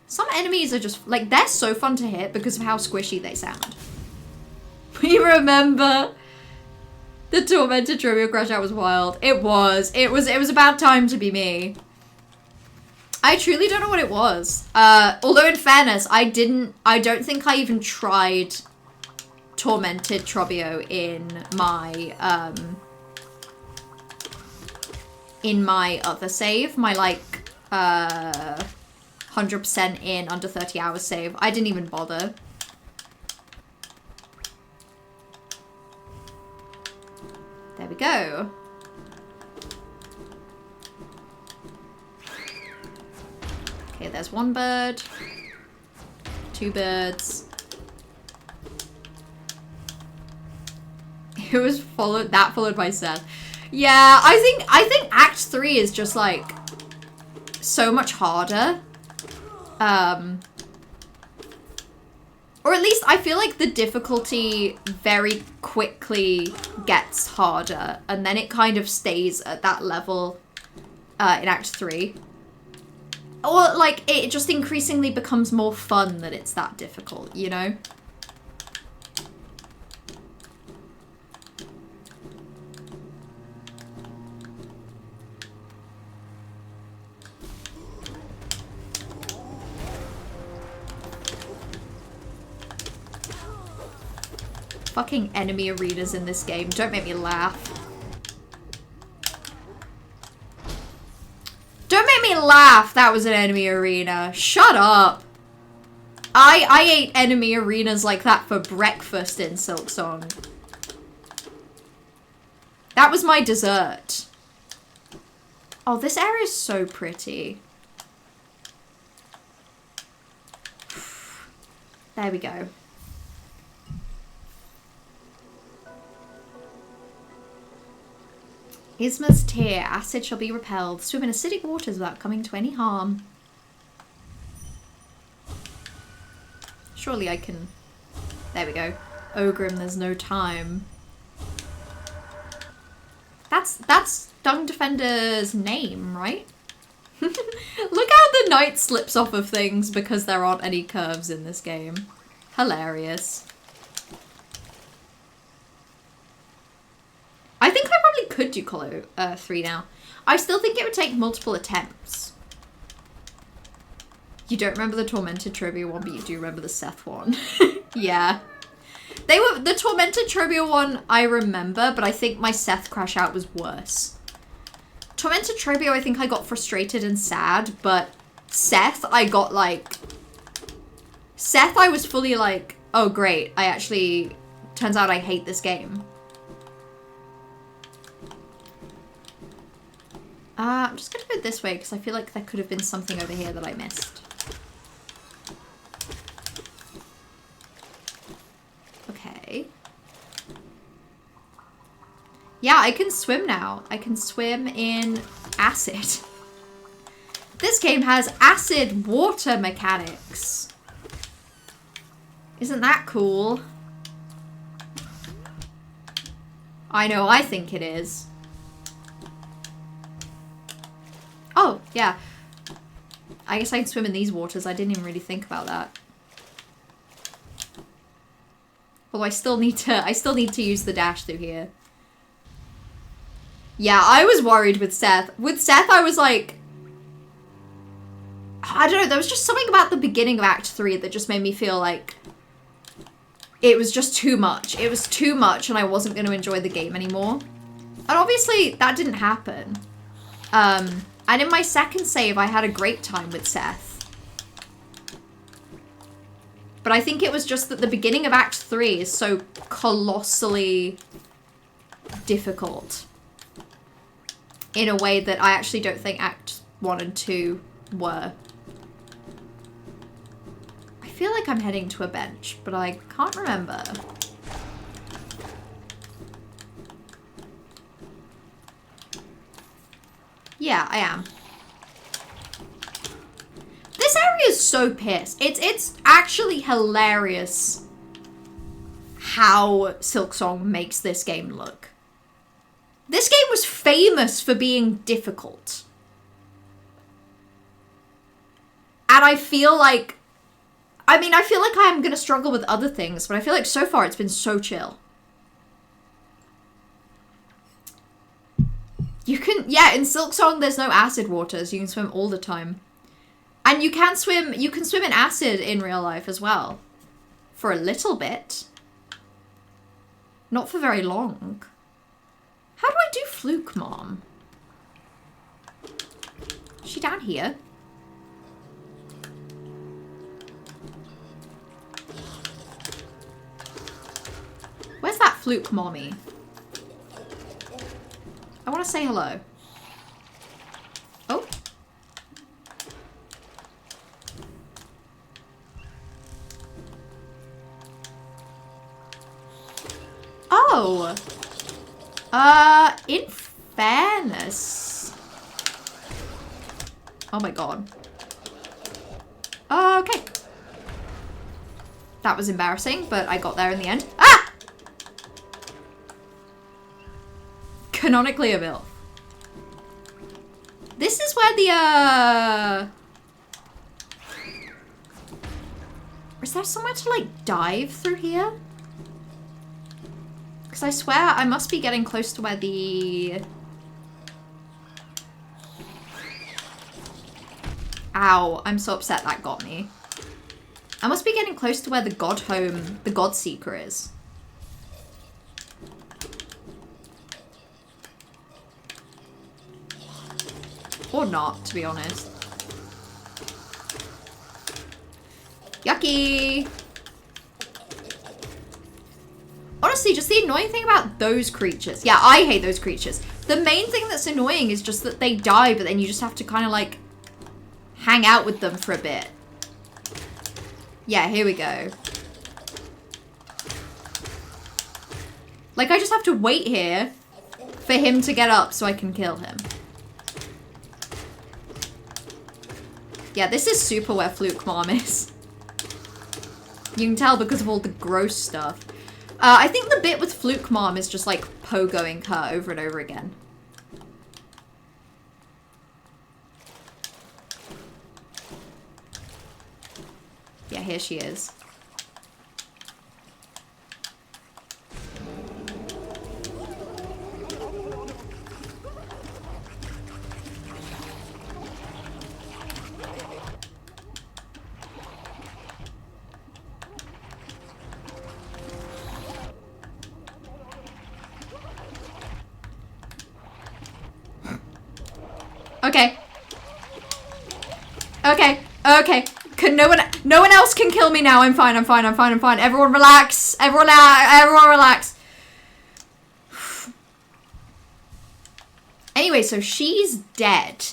Some enemies are just, like, they're so fun to hit because of how squishy they sound. We remember the Tormented Trivia Crash Out was wild. It was about time to be me. I truly don't know what it was. Although in fairness, I don't think I even tried Tormented Trobio in my other save, my like 100% in under 30 hours save. I didn't even bother. There we go. Okay, there's one bird. Two birds. It was followed by Seth. Yeah, I think Act 3 is just like so much harder. Or at least I feel like the difficulty very quickly gets harder and then it kind of stays at that level in Act 3. Or like it just increasingly becomes more fun that it's that difficult, you know? Fucking enemy arenas in this game. Don't make me laugh. Don't make me laugh. That was an enemy arena. Shut up. I ate enemy arenas like that for breakfast in Silksong. That was my dessert. Oh, this area is so pretty. There we go. Isma's tear. Acid shall be repelled. Swim in acidic waters without coming to any harm. Surely I can... There we go. Ogrim, there's no time. That's Dung Defender's name, right? Look how the knight slips off of things because there aren't any curves in this game. Hilarious. I think I probably could do Colo 3 now. I still think it would take multiple attempts. You don't remember the Tormented Trivia one, but you do remember the Seth one. Yeah. The Tormented Trivia one I remember, but I think my Seth Crash Out was worse. Tormented Trivia, I think I got frustrated and sad, but Seth, I got like... Seth, I was fully like, oh great, I actually... Turns out I hate this game. I'm just gonna go this way because I feel like there could have been something over here that I missed. Okay. Yeah, I can swim now. I can swim in acid. This game has acid water mechanics. Isn't that cool? I know, I think it is. Oh, yeah. I guess I can swim in these waters. I didn't even really think about that. Although I still need to use the dash through here. Yeah, I was worried with Seth. With Seth, I was like... I don't know, there was just something about the beginning of Act 3 that just made me feel like... It was just too much. It was too much and I wasn't going to enjoy the game anymore. And obviously, that didn't happen. And in my second save, I had a great time with Seth. But I think it was just that the beginning of Act 3 is so colossally difficult. In a way that I actually don't think Act 1 and 2 were. I feel like I'm heading to a bench, but I can't remember. Yeah, I am. This area is so pissed. It's actually hilarious how Silksong makes this game look. This game was famous for being difficult. And I feel like... I mean, I feel like I'm gonna struggle with other things, but I feel like so far it's been so chill. You can... Yeah, in Silksong there's no acid water, so you can swim all the time. And you can swim in acid in real life as well. For a little bit. Not for very long. How do I do Fluke Mom? Is she down here? Where's that Fluke Mommy? I want to say hello. Oh. Oh. In fairness. Oh my god. Okay. That was embarrassing, but I got there in the end. Ah! Canonically a MILF. This is where the, is there somewhere to, like, dive through here? Because I swear I must be getting close to where the... Ow, I'm so upset that got me. I must be getting close to where the God Home, the God Seeker is. Or not, to be honest. Yucky! Honestly, just the annoying thing about those creatures. Yeah, I hate those creatures. The main thing that's annoying is just that they die, but then you just have to kind of like hang out with them for a bit. Yeah, here we go. Like, I just have to wait here for him to get up so I can kill him. Yeah, this is super where Fluke Mom is. You can tell because of all the gross stuff. I think the bit with Fluke Mom is just like pogoing her over and over again. Yeah, here she is. Okay. Okay. Okay. No one else can kill me now. I'm fine. I'm fine. I'm fine. I'm fine. Everyone relax. Everyone relax. Anyway, so she's dead.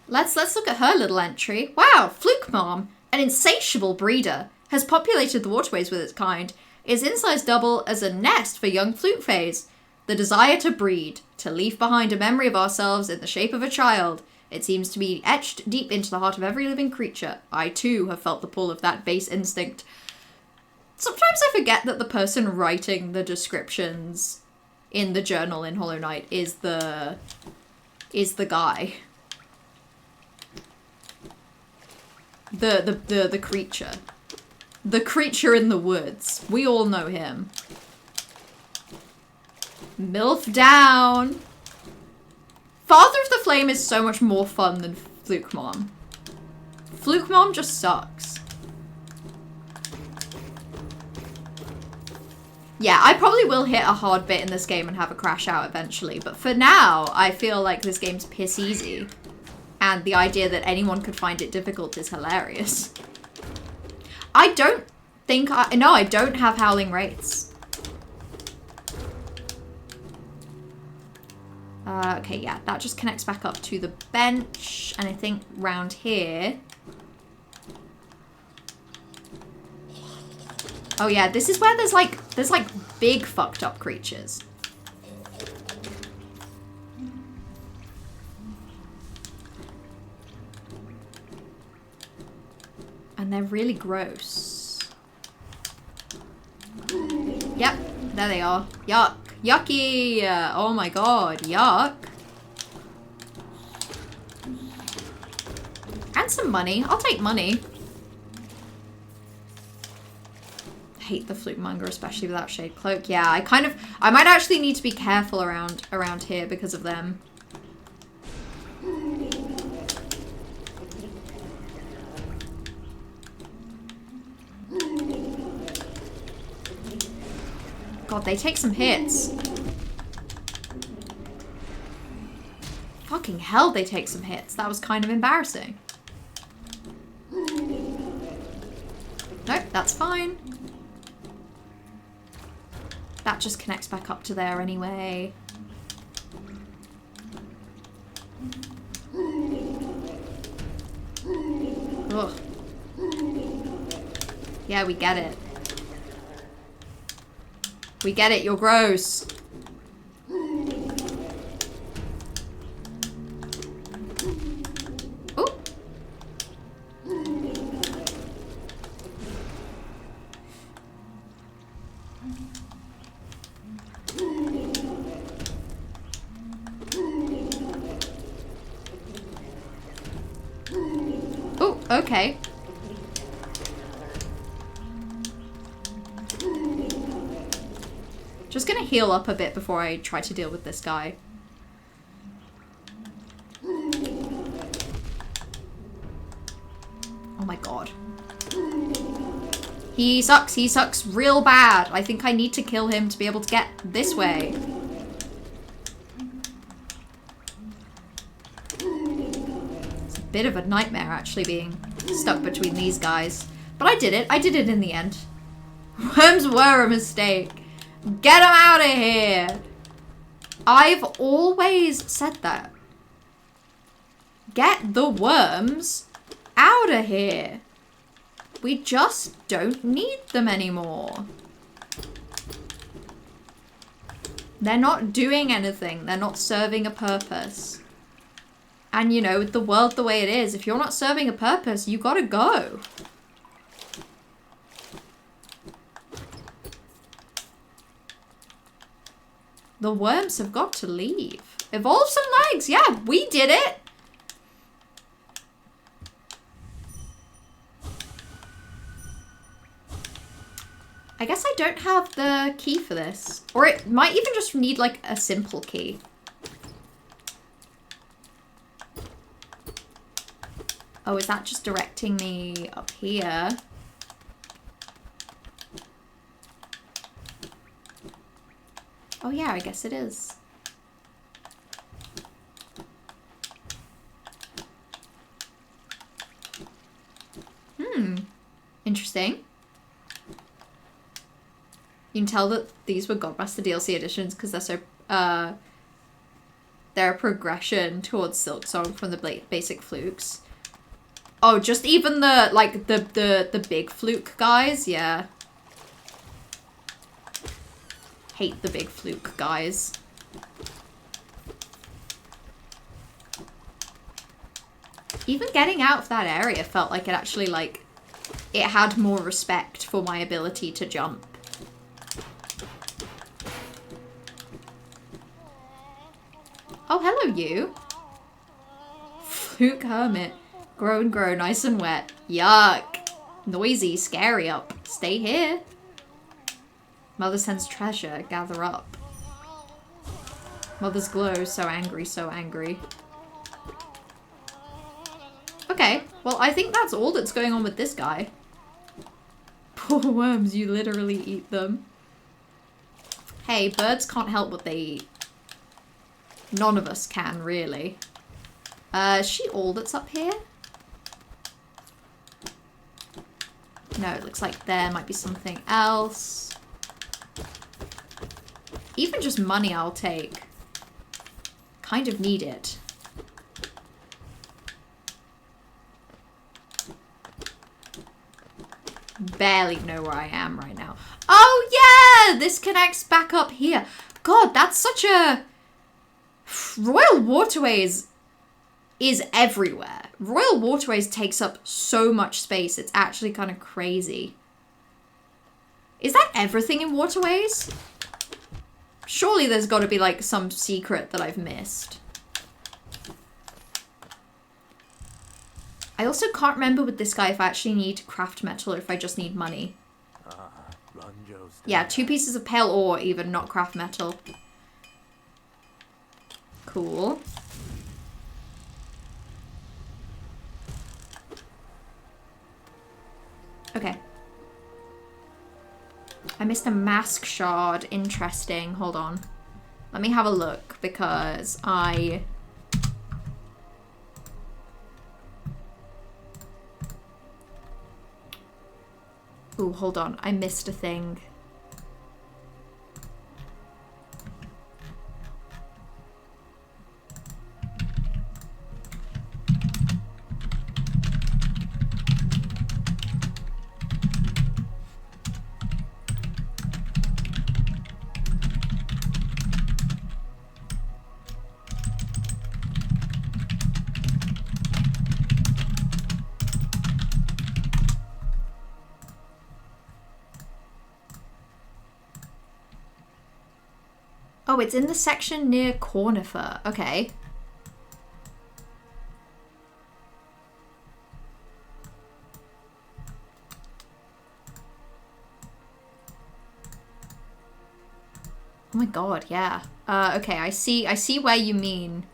Let's look at her little entry. Wow, Fluke Mom, an insatiable breeder, has populated the waterways with its kind. Its insides double as a nest for young fluke fays. The desire to breed, to leave behind a memory of ourselves in the shape of a child. It seems to be etched deep into the heart of every living creature. I too have felt the pull of that base instinct. Sometimes I forget that the person writing the descriptions in the journal in Hollow Knight is the guy. The creature. The creature in the woods. We all know him. MILF down. Father of the Flame is so much more fun than Fluke Mom. Fluke Mom just sucks. Yeah, I probably will hit a hard bit in this game and have a crash out eventually, but for now, I feel like this game's piss easy. And the idea that anyone could find it difficult is hilarious. I don't think no, I don't have Howling Wraiths. Okay, yeah, that just connects back up to the bench, and I think round here... Oh yeah, this is where there's like big fucked up creatures. And they're really gross. Yep, there they are. Yuck. Yucky! Oh my god, yuck. And some money. I'll take money. Hate the flute monger, especially without shade cloak. Yeah, I might actually need to be careful around here because of them. God, they take some hits. Fucking hell, they take some hits. That was kind of embarrassing. Nope, that's fine. That just connects back up to there anyway. Ugh. Yeah, we get it. We get it, you're gross. Ooh. Ooh, okay. Just gonna heal up a bit before I try to deal with this guy. Oh my god. He sucks real bad. I think I need to kill him to be able to get this way. It's a bit of a nightmare actually being stuck between these guys. But I did it in the end. Worms were a mistake. Get him out of here! I've always said that. Get the worms out of here. We just don't need them anymore. They're not doing anything. They're not serving a purpose. And you know, with the world the way it is, if you're not serving a purpose, you gotta go. The worms have got to leave. Evolve some legs. Yeah, we did it. I guess I don't have the key for this. Or it might even just need like a simple key. Oh, is that just directing me up here? Oh yeah, I guess it is. Interesting. You can tell that these were Godmaster DLC editions because they're so they're a progression towards Silksong from the basic flukes. Oh, just even the like the big fluke guys, yeah. Hate the big fluke guys. Even getting out of that area felt like it actually like it had more respect for my ability to jump. Oh, hello you. Fluke hermit. Grow and grow, nice and wet. Yuck. Noisy, scary up. Stay here. Mother sends treasure, gather up. Mother's glow, so angry, so angry. Okay, well I think that's all that's going on with this guy. Poor worms, you literally eat them. Hey, birds can't help what they eat. None of us can, really. Is she all that's up here? No, it looks like there might be something else. Even just money I'll take. Kind of need it. Barely know where I am right now. Oh yeah! This connects back up here. God, that's such a... Royal Waterways is everywhere. Royal Waterways takes up so much space. It's actually kind of crazy. Is that everything in Waterways? Surely there's got to be like some secret that I've missed. I also can't remember with this guy if I actually need craft metal or if I just need money. Yeah, 2 pieces of pale ore even, not craft metal. Cool. Okay. I missed a mask shard. Interesting. Hold on. Let me have a look because I... Ooh, hold on. I missed a thing. Oh, it's in the section near Cornifer. Okay. Oh my god, yeah. Okay, I see where you mean.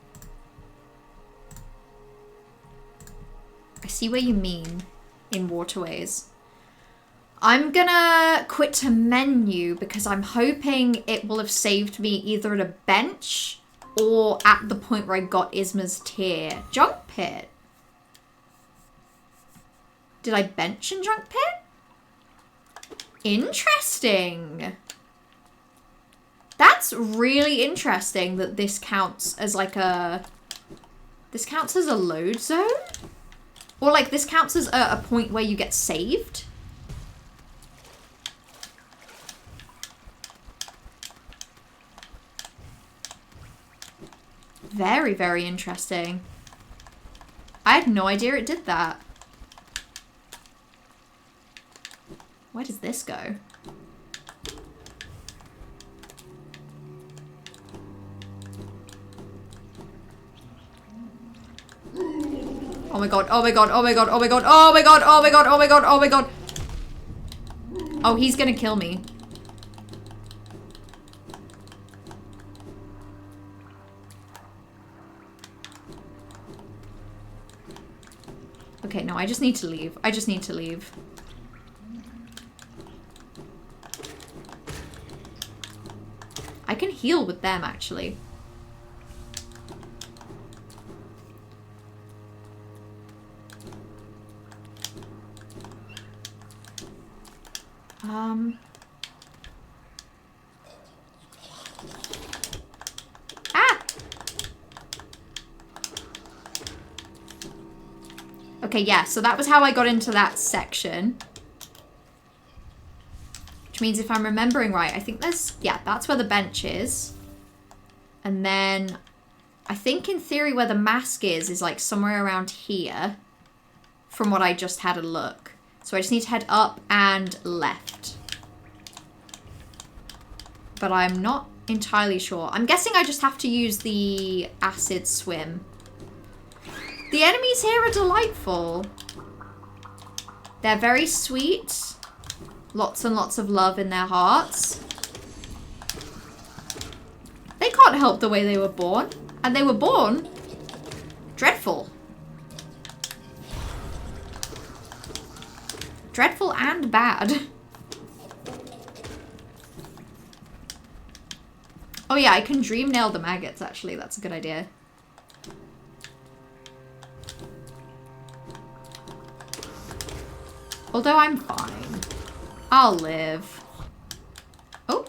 I see where you mean in Waterways. I'm gonna quit to menu because I'm hoping it will have saved me either at a bench or at the point where I got Isma's tear. Junk Pit. Did I bench in Junk Pit? Interesting. That's really interesting that this counts as like a... This counts as a load zone? Or like this counts as a point where you get saved? Very, very interesting. I had no idea it did that. Where does this go? Oh my god, oh my god, oh my god, oh my god, oh my god, oh my god, oh my god, oh my god. Oh, he's gonna kill me. Okay, no, I just need to leave. I just need to leave. I can heal with them, actually. Ah! Okay, yeah, so that was how I got into that section. Which means if I'm remembering right, I think there's... Yeah, that's where the bench is. And then... I think in theory where the mask is like somewhere around here. From what I just had a look. So I just need to head up and left. But I'm not entirely sure. I'm guessing I just have to use the acid swim. The enemies here are delightful. They're very sweet. Lots and lots of love in their hearts. They can't help the way they were born. And they were born dreadful. Dreadful and bad. Oh yeah, I can dream nail the maggots, actually. That's a good idea. Although I'm fine. I'll live. Oh.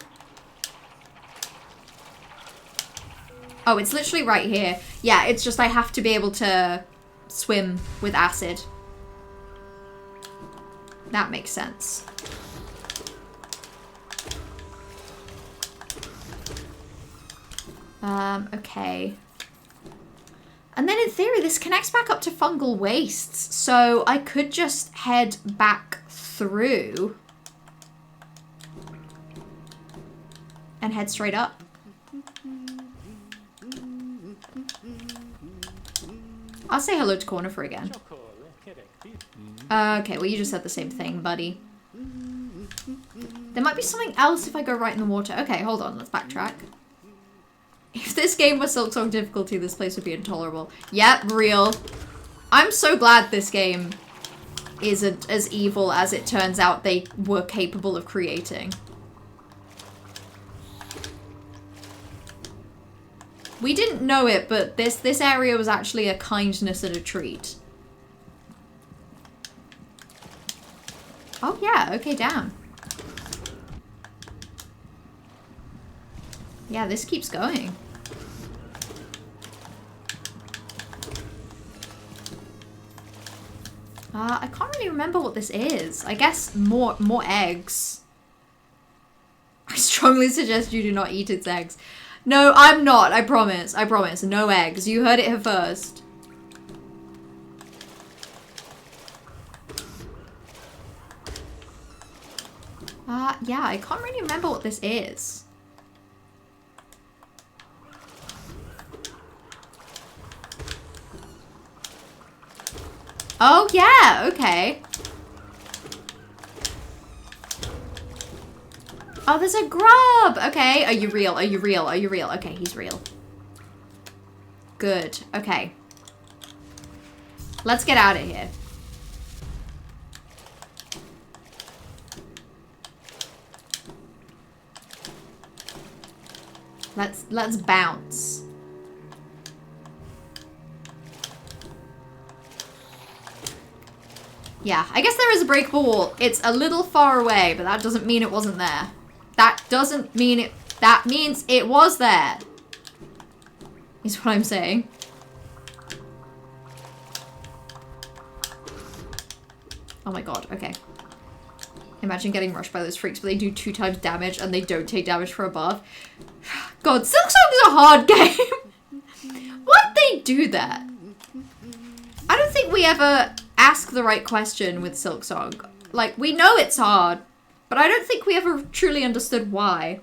Oh, it's literally right here. Yeah, it's just I have to be able to swim with acid. That makes sense. Okay. And then in theory, this connects back up to fungal wastes. So I could just head back through and head straight up. I'll say hello to Cornifer again. Okay, well you just said the same thing, buddy. There might be something else if I go right in the water. Okay, hold on, let's backtrack. If this game was Silksong difficulty, this place would be intolerable. Yep, real. I'm so glad this game isn't as evil as it turns out they were capable of creating. We didn't know it, but this area was actually a kindness and a treat. Oh yeah, okay, damn. Yeah, this keeps going. I can't really remember what this is. I guess more eggs. I strongly suggest you do not eat its eggs. No, I'm not. I promise. I promise. No eggs. You heard it here first. Yeah, I can't really remember what this is. Oh, yeah, okay. Oh, there's a grub! Okay, are you real? Are you real? Are you real? Okay, he's real. Good, okay. Let's get out of here. Let's bounce. Yeah, I guess there is a breakable wall. It's a little far away, but that doesn't mean it wasn't there. That doesn't mean it... That means it was there. Is what I'm saying. Oh my god, okay. Imagine getting rushed by those freaks, but they do 2 times damage and they don't take damage for a buff. God, Silksong is a hard game. Why'd they do that? I don't think we ever ask the right question with Silksong. Like, we know it's hard, but I don't think we ever truly understood why.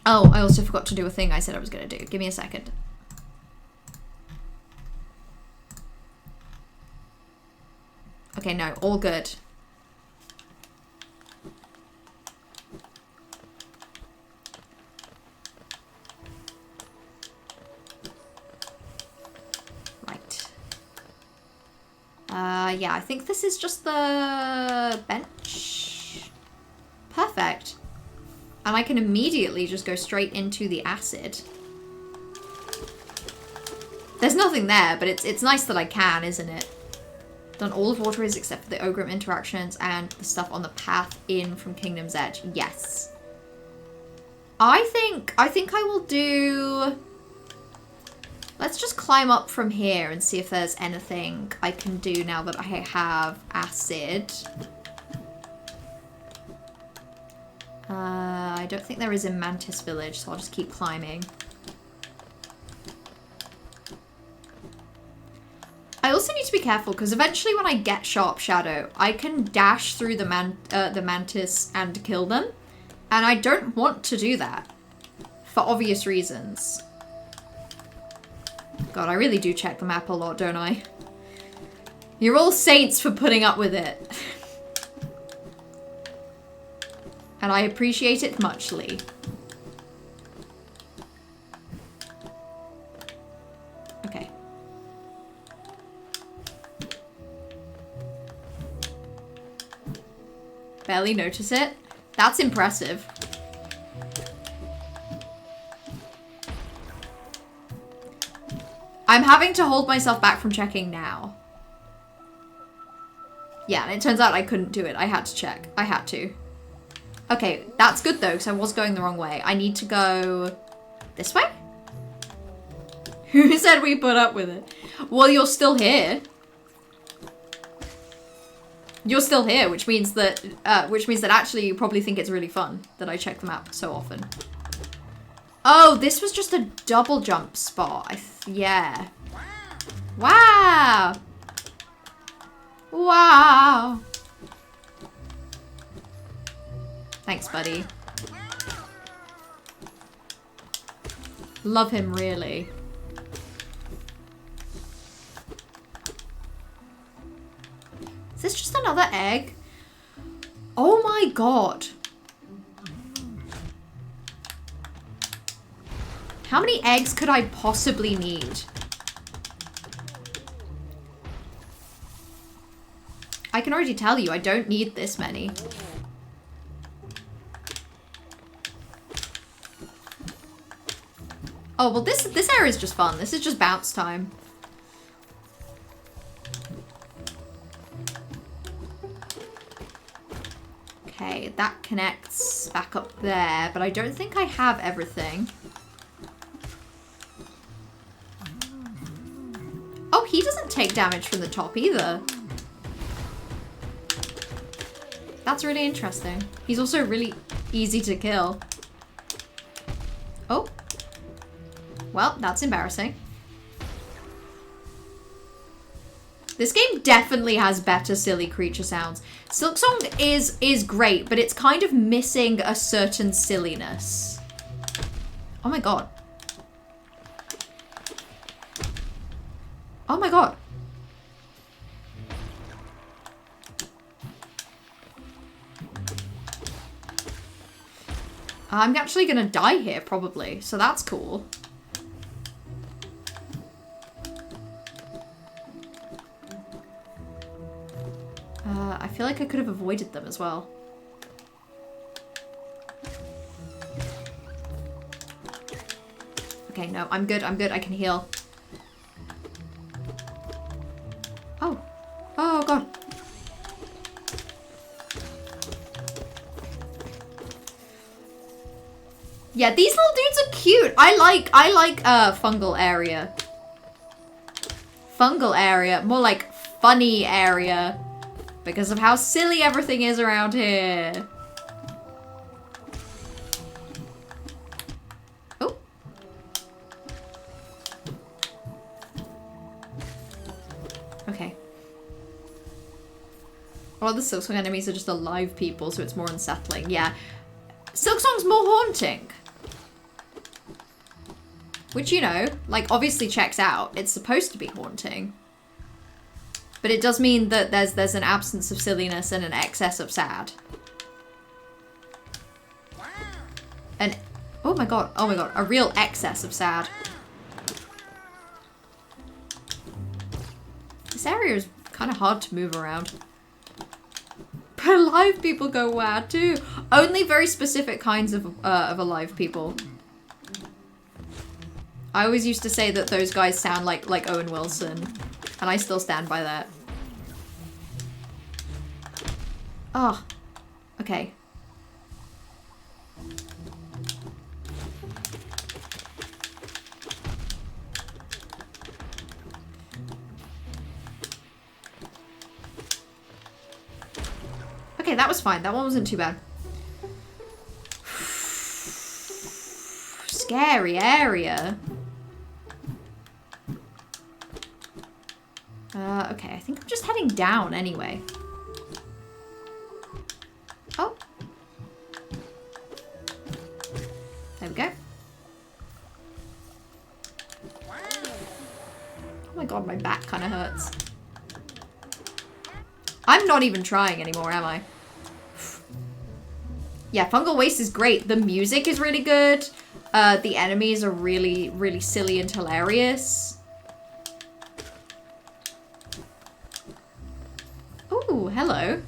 Oh, I also forgot to do a thing I said I was going to do. Give me a second. Okay, no, all good. Right. Yeah, I think this is just the bench. Perfect. And I can immediately just go straight into the acid. There's nothing there, but it's nice that I can, isn't it? Done all of Water Is except for the Ogrim interactions and the stuff on the path in from Kingdom's Edge. Yes. I think I will do... Let's just climb up from here and see if there's anything I can do now that I have acid. I don't think there is in Mantis Village, so I'll just keep climbing. I also need to be careful because eventually when I get Sharp Shadow, I can dash through the Mantis and kill them. And I don't want to do that. For obvious reasons. God, I really do check the map a lot, don't I? You're all saints for putting up with it. And I appreciate it muchly. Okay. Barely notice it. That's impressive. I'm having to hold myself back from checking now. Yeah, and it turns out I couldn't do it. I had to check. I had to. Okay, that's good though, because I was going the wrong way. I need to go this way? Who said we put up with it? Well, you're still here. You're still here, which means that actually you probably think it's really fun that I check the map so often. Oh, this was just a double jump spot. Yeah. Wow. Wow. Thanks, buddy. Love him, really. Is this just another egg? Oh my god. How many eggs could I possibly need? I can already tell you, I don't need this many. Oh, well this area is just fun. This is just bounce time. Okay, that connects back up there, but I don't think I have everything. Oh, he doesn't take damage from the top either. That's really interesting. He's also really easy to kill. Oh. Well, that's embarrassing. This game definitely has better silly creature sounds. Silksong is great, but it's kind of missing a certain silliness. Oh my god. Oh my god. I'm actually gonna die here, probably, so that's cool. I feel like I could have avoided them as well. Okay, no, I'm good, I can heal. Oh. Oh, God. Yeah, these little dudes are cute. I like fungal area. Fungal area, more like funny area. Because of how silly everything is around here. Oh. Okay. All the Silksong enemies are just alive people, so it's more unsettling. Yeah. Silksong's more haunting. Which, you know, like, obviously checks out. It's supposed to be haunting. But it does mean that there's an absence of silliness and an excess of sad. And oh my god, a real excess of sad. This area is kind of hard to move around. But alive people go wild too. Only very specific kinds of alive people. I always used to say that those guys sound like Owen Wilson. And I still stand by that. Oh, okay. Okay, that was fine. That one wasn't too bad. Scary area. Okay, I think I'm just heading down anyway. Oh. There we go. Oh my god, my back kind of hurts. I'm not even trying anymore, am I? Yeah, Fungal Waste is great. The music is really good. The enemies are really, really silly and hilarious. Ooh, hello.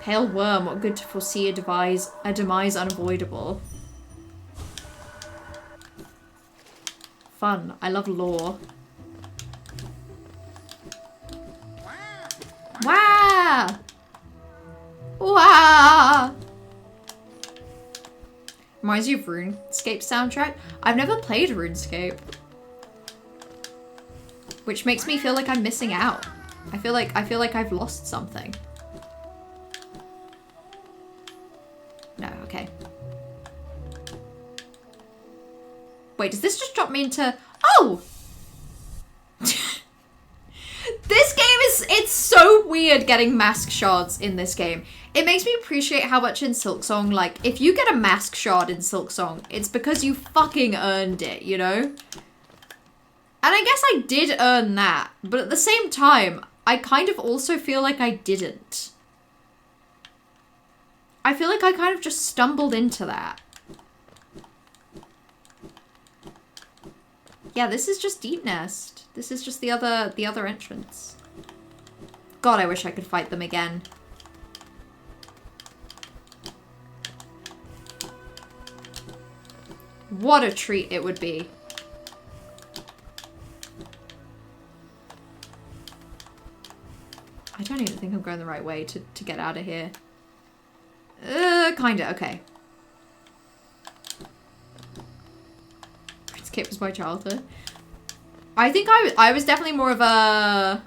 Pale worm, what good to foresee a demise unavoidable. Fun. I love lore. Wow! Wow! Reminds you of RuneScape soundtrack. I've never played RuneScape. Which makes me feel like I'm missing out. I feel like I've lost something. No, okay. Wait, does this just drop me into... Oh! This game is... It's so weird getting mask shards in this game. It makes me appreciate how much in Silksong, like, if you get a mask shard in Silksong, it's because you fucking earned it, you know? And I guess I did earn that, but at the same time, I kind of also feel like I didn't. I feel like I kind of just stumbled into that. Yeah, this is just Deep Nest. This is just the other entrance. God, I wish I could fight them again. What a treat it would be. I don't even think I'm going the right way to get out of here. Kinda, okay. RuneScape was my childhood. I think I was definitely more of a... I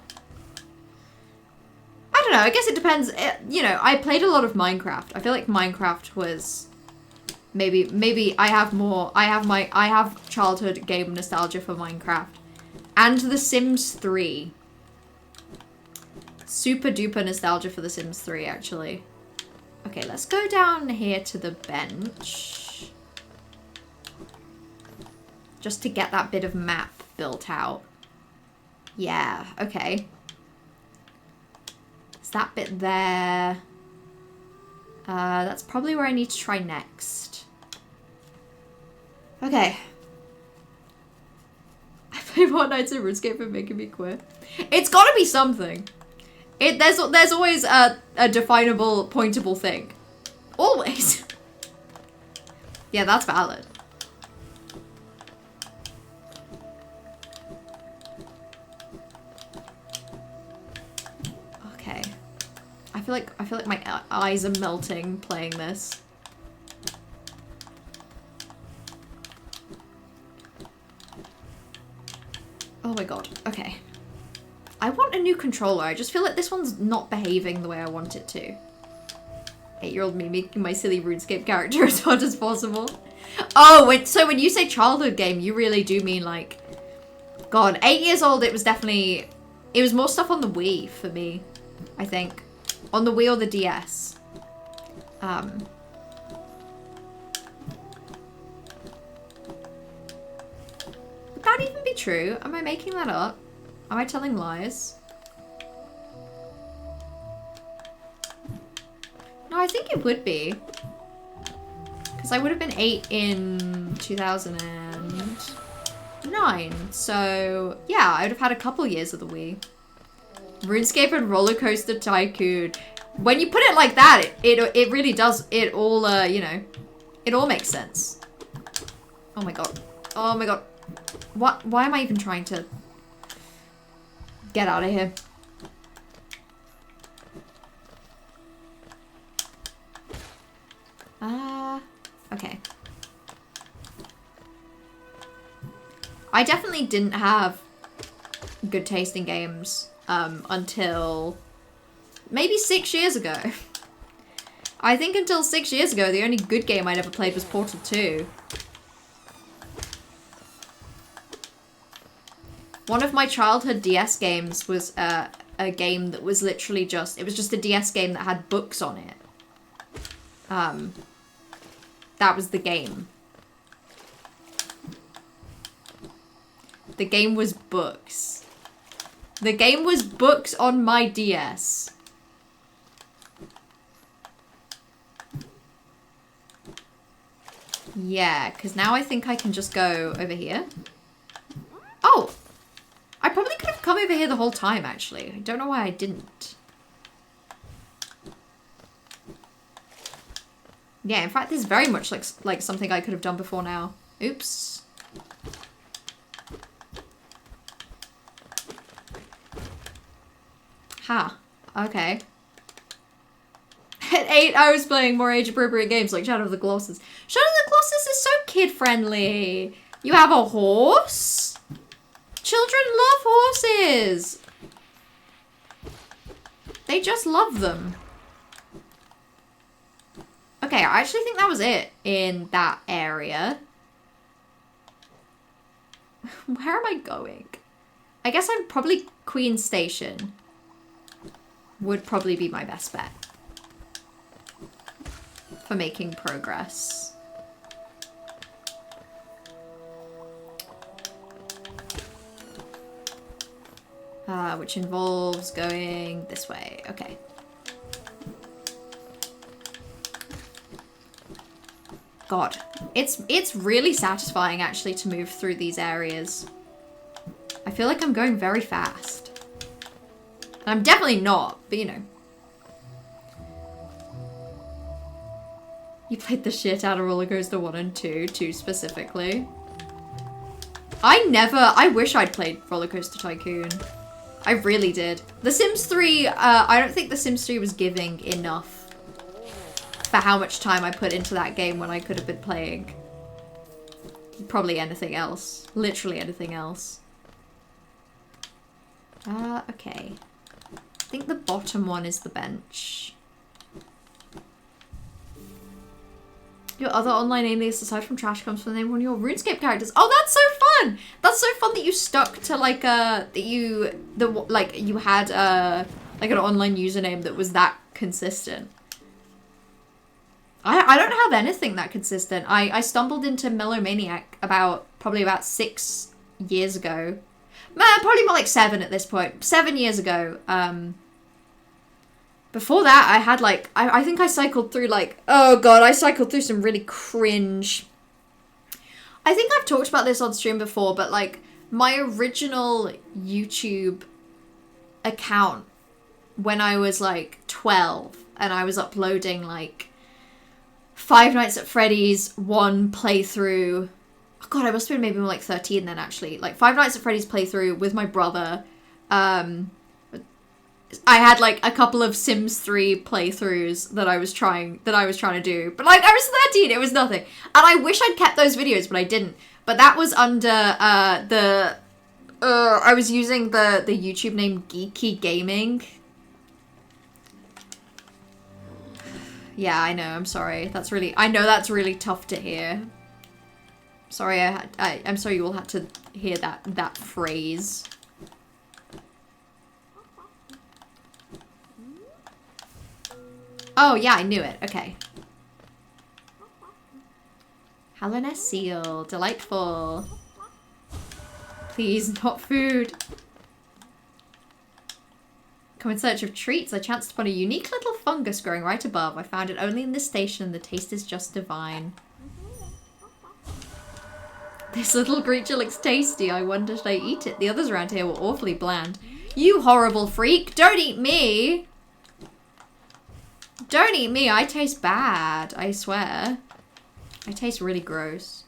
don't know, I guess it depends. You know, I played a lot of Minecraft. I feel like Minecraft was... Maybe I have childhood game nostalgia for Minecraft. And The Sims 3. Super duper nostalgia for The Sims 3, actually. Okay, let's go down here to the bench. Just to get that bit of map built out. Yeah, okay. Is that bit there? That's probably where I need to try next. Okay. I play more nights in RuneScape for making me quit. It's gotta be something. There's always a definable, pointable thing. Always. Yeah, that's valid. Okay. I feel like my eyes are melting playing this. Oh my god. Okay. I want a new controller. I just feel like this one's not behaving the way I want it to. 8-year-old me making my silly RuneScape character as hard as possible. Oh, wait, so when you say childhood game, you really do mean like... God, 8 years old, it was definitely... It was more stuff on the Wii for me, I think. On the Wii or the DS. Would that even be true? Am I making that up? Am I telling lies? No, I think it would be. Because I would have been 8 in 2009. So, yeah, I would have had a couple years of the Wii. RuneScape and Roller Coaster Tycoon. When you put it like that, it really does, it all, you know, it all makes sense. Oh my god. Oh my god. What? Why am I even trying to get out of here? Okay. I definitely didn't have good taste in games until maybe 6 years ago. I think until 6 years ago, the only good game I'd ever played was Portal 2. One of my childhood DS games was a game that was literally just... It was just a DS game that had books on it. That was the game. The game was books. The game was books on my DS. Yeah, because now I think I can just go over here. Oh! I probably could have come over here the whole time, actually. I don't know why I didn't. Yeah, in fact, this is very much like something I could have done before now. Oops. Ha. Okay. At 8, I was playing more age-appropriate games like Shadow of the Colossus. Shadow of the Colossus is so kid-friendly. You have a horse? Children love horses. They just love them. Okay, I actually think that was it in that area. Where am I going? I guess I'm probably Queen Station. Would probably be my best bet for making progress. Which involves going this way. Okay. God, it's really satisfying actually to move through these areas. I feel like I'm going very fast. And I'm definitely not, but you know. You played the shit out of Roller Coaster 1 and 2, too specifically. I wish I'd played Roller Coaster Tycoon. I really did. The Sims 3, I don't think The Sims 3 was giving enough for how much time I put into that game when I could have been playing probably anything else. Literally anything else. Okay. I think the bottom one is the bench. Your other online alias aside from Trash comes from the name of one of your RuneScape characters. Oh, that's so fun! That's so fun that you stuck to like you had like an online username that was that consistent. I don't have anything that consistent. I stumbled into Melomaniac probably about 6 years ago. Man, probably more like 7 at this point. 7 years ago. Before that, I had like, I think I cycled through like, oh god, I cycled through some really cringe. I think I've talked about this on stream before, but like my original YouTube account when I was like 12 and I was uploading like Five Nights at Freddy's 1 playthrough. Oh god, I must have been maybe more like 13 then actually. Like Five Nights at Freddy's playthrough with my brother. I had like a couple of Sims 3 playthroughs that I was trying to do. But like I was 13, it was nothing. And I wish I'd kept those videos, but I didn't. But that was under I was using the YouTube name Geeky Gaming. Yeah, I know, I'm sorry. I know that's really tough to hear. Sorry, I'm sorry you all had to hear that phrase. Oh, yeah, I knew it. Okay. Hallownest seal. Delightful. Please, not food. Come in search of treats. I chanced upon a unique little fungus growing right above. I found it only in this station and the taste is just divine. This little creature looks tasty. I wonder should I eat it? The others around here were awfully bland. You horrible freak. Don't eat me. Don't eat me. I taste bad. I swear. I taste really gross.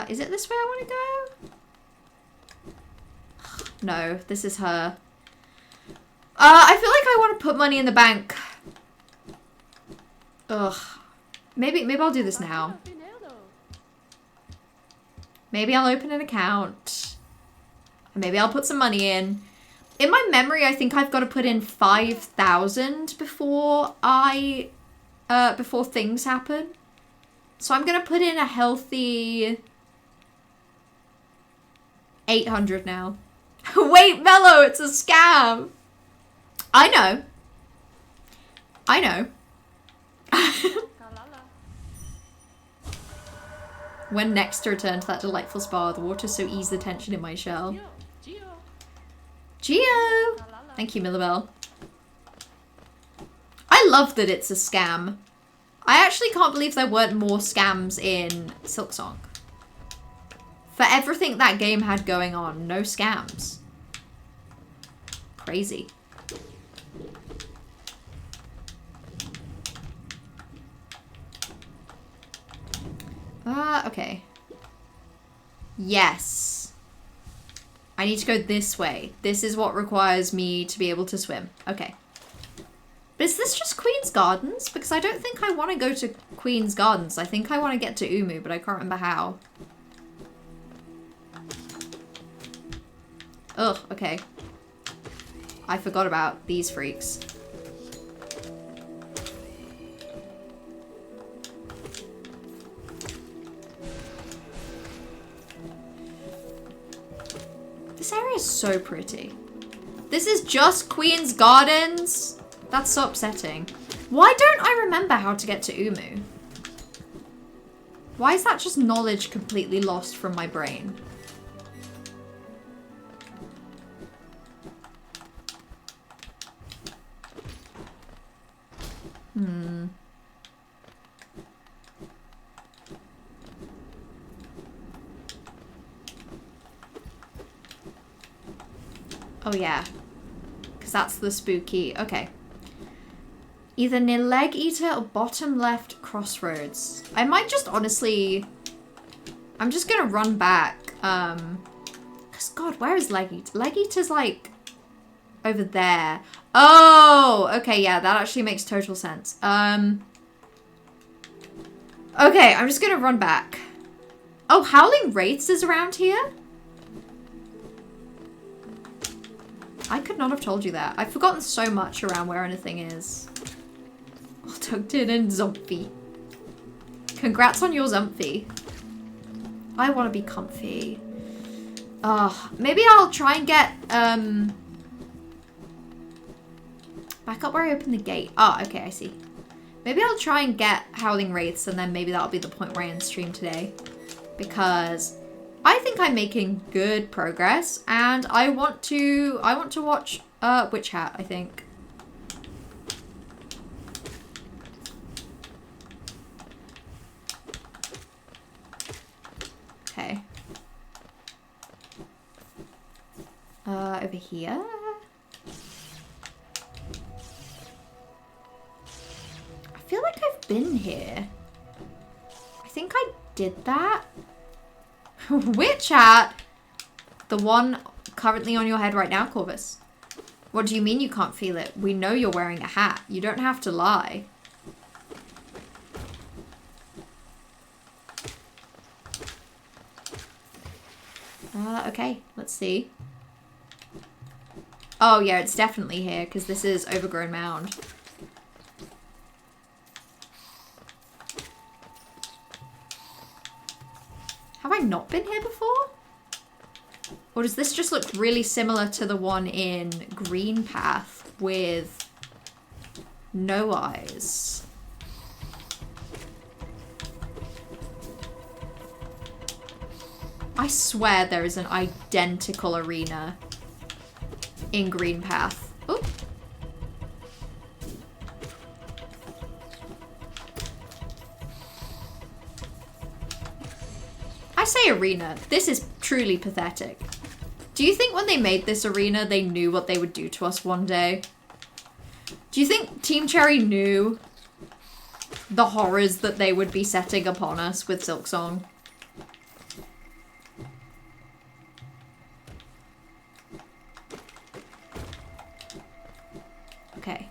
Is it this way I want to go? No, this is her. I feel like I want to put money in the bank. Ugh. Maybe I'll do this now. Maybe I'll open an account. And maybe I'll put some money in. In my memory, I think I've got to put in 5,000 before before things happen. So I'm going to put in a healthy 800 now. Wait, Mello, it's a scam. I know. I know. When next to return to that delightful spa, the water so ease the tension in my shell. Geo! Thank you, Millabelle. I love that it's a scam. I actually can't believe there weren't more scams in Silksong. For everything that game had going on, no scams. Crazy. Okay. Yes. I need to go this way. This is what requires me to be able to swim. Okay. But is this just Queen's Gardens? Because I don't think I want to go to Queen's Gardens. I think I want to get to Umu, but I can't remember how. Ugh, okay. I forgot about these freaks. This area is so pretty. This is just Queen's Gardens? That's so upsetting. Why don't I remember how to get to Umu? Why is that just knowledge completely lost from my brain? Oh yeah. Because that's the spooky... Okay. Either near Leg Eater or bottom left crossroads. I might just honestly... I'm just gonna run back. Because God, where is Leg Eater? Leg Eater's like... over there. Oh! Okay, yeah, that actually makes total sense. Okay, I'm just gonna run back. Oh, Howling Wraiths is around here? I could not have told you that. I've forgotten so much around where anything is. Oh, tucked in and Zumpy. Congrats on your Zumpy. I want to be comfy. Maybe I'll try and get, back up where I opened the gate. Oh, okay, I see. Maybe I'll try and get Howling Wraiths and then maybe that'll be the point where I end stream today. Because I think I'm making good progress and I want to watch Witch Hat, I think. Okay. Over here. I feel like I've been here. I think I did that. Witch Hat? The one currently on your head right now, Corvus. What do you mean you can't feel it? We know you're wearing a hat. You don't have to lie. Okay, let's see. Oh yeah, it's definitely here because this is Overgrown Mound. Have I not been here before? Or does this just look really similar to the one in Green Path with no eyes? I swear there is an identical arena in Green Path. Oop. I say arena. This is truly pathetic. Do you think when they made this arena, they knew what they would do to us one day? Do you think Team Cherry knew the horrors that they would be setting upon us with Silksong? Okay.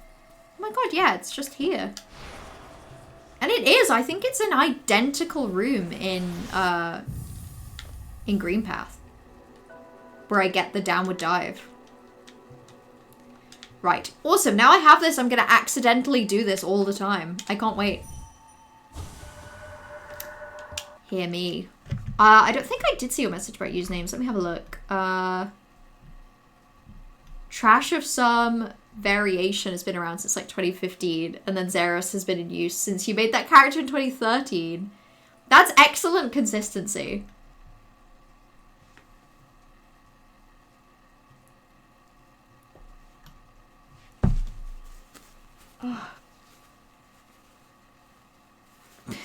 Oh my god, yeah, it's just here. And it is. I think it's an identical room in Green Path. Where I get the downward dive. Right. Awesome. Now I have this, I'm going to accidentally do this all the time. I can't wait. Hear me. I don't think I did see your message about usernames. Let me have a look. Trash of Some variation has been around since like 2015. And then Xeros has been in use since you made that character in 2013. That's excellent consistency.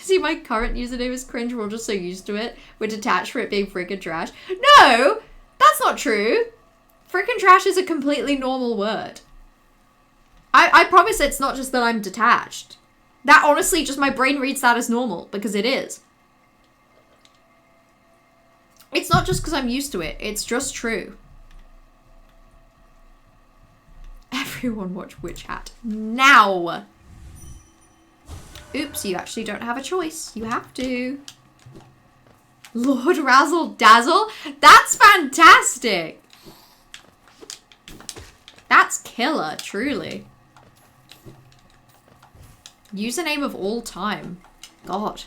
See, my current username is cringe. We're all just so used to it. We're detached for it being freaking trash. No! That's not true. Freaking trash is a completely normal word. I promise it's not just that I'm detached. That honestly, just my brain reads that as normal, because it is. It's not just because I'm used to it. It's just true. Everyone watch Witch Hat. Now! Oops, you actually don't have a choice. You have to. Lord Razzle Dazzle? That's fantastic! That's killer, truly. Username of all time. God.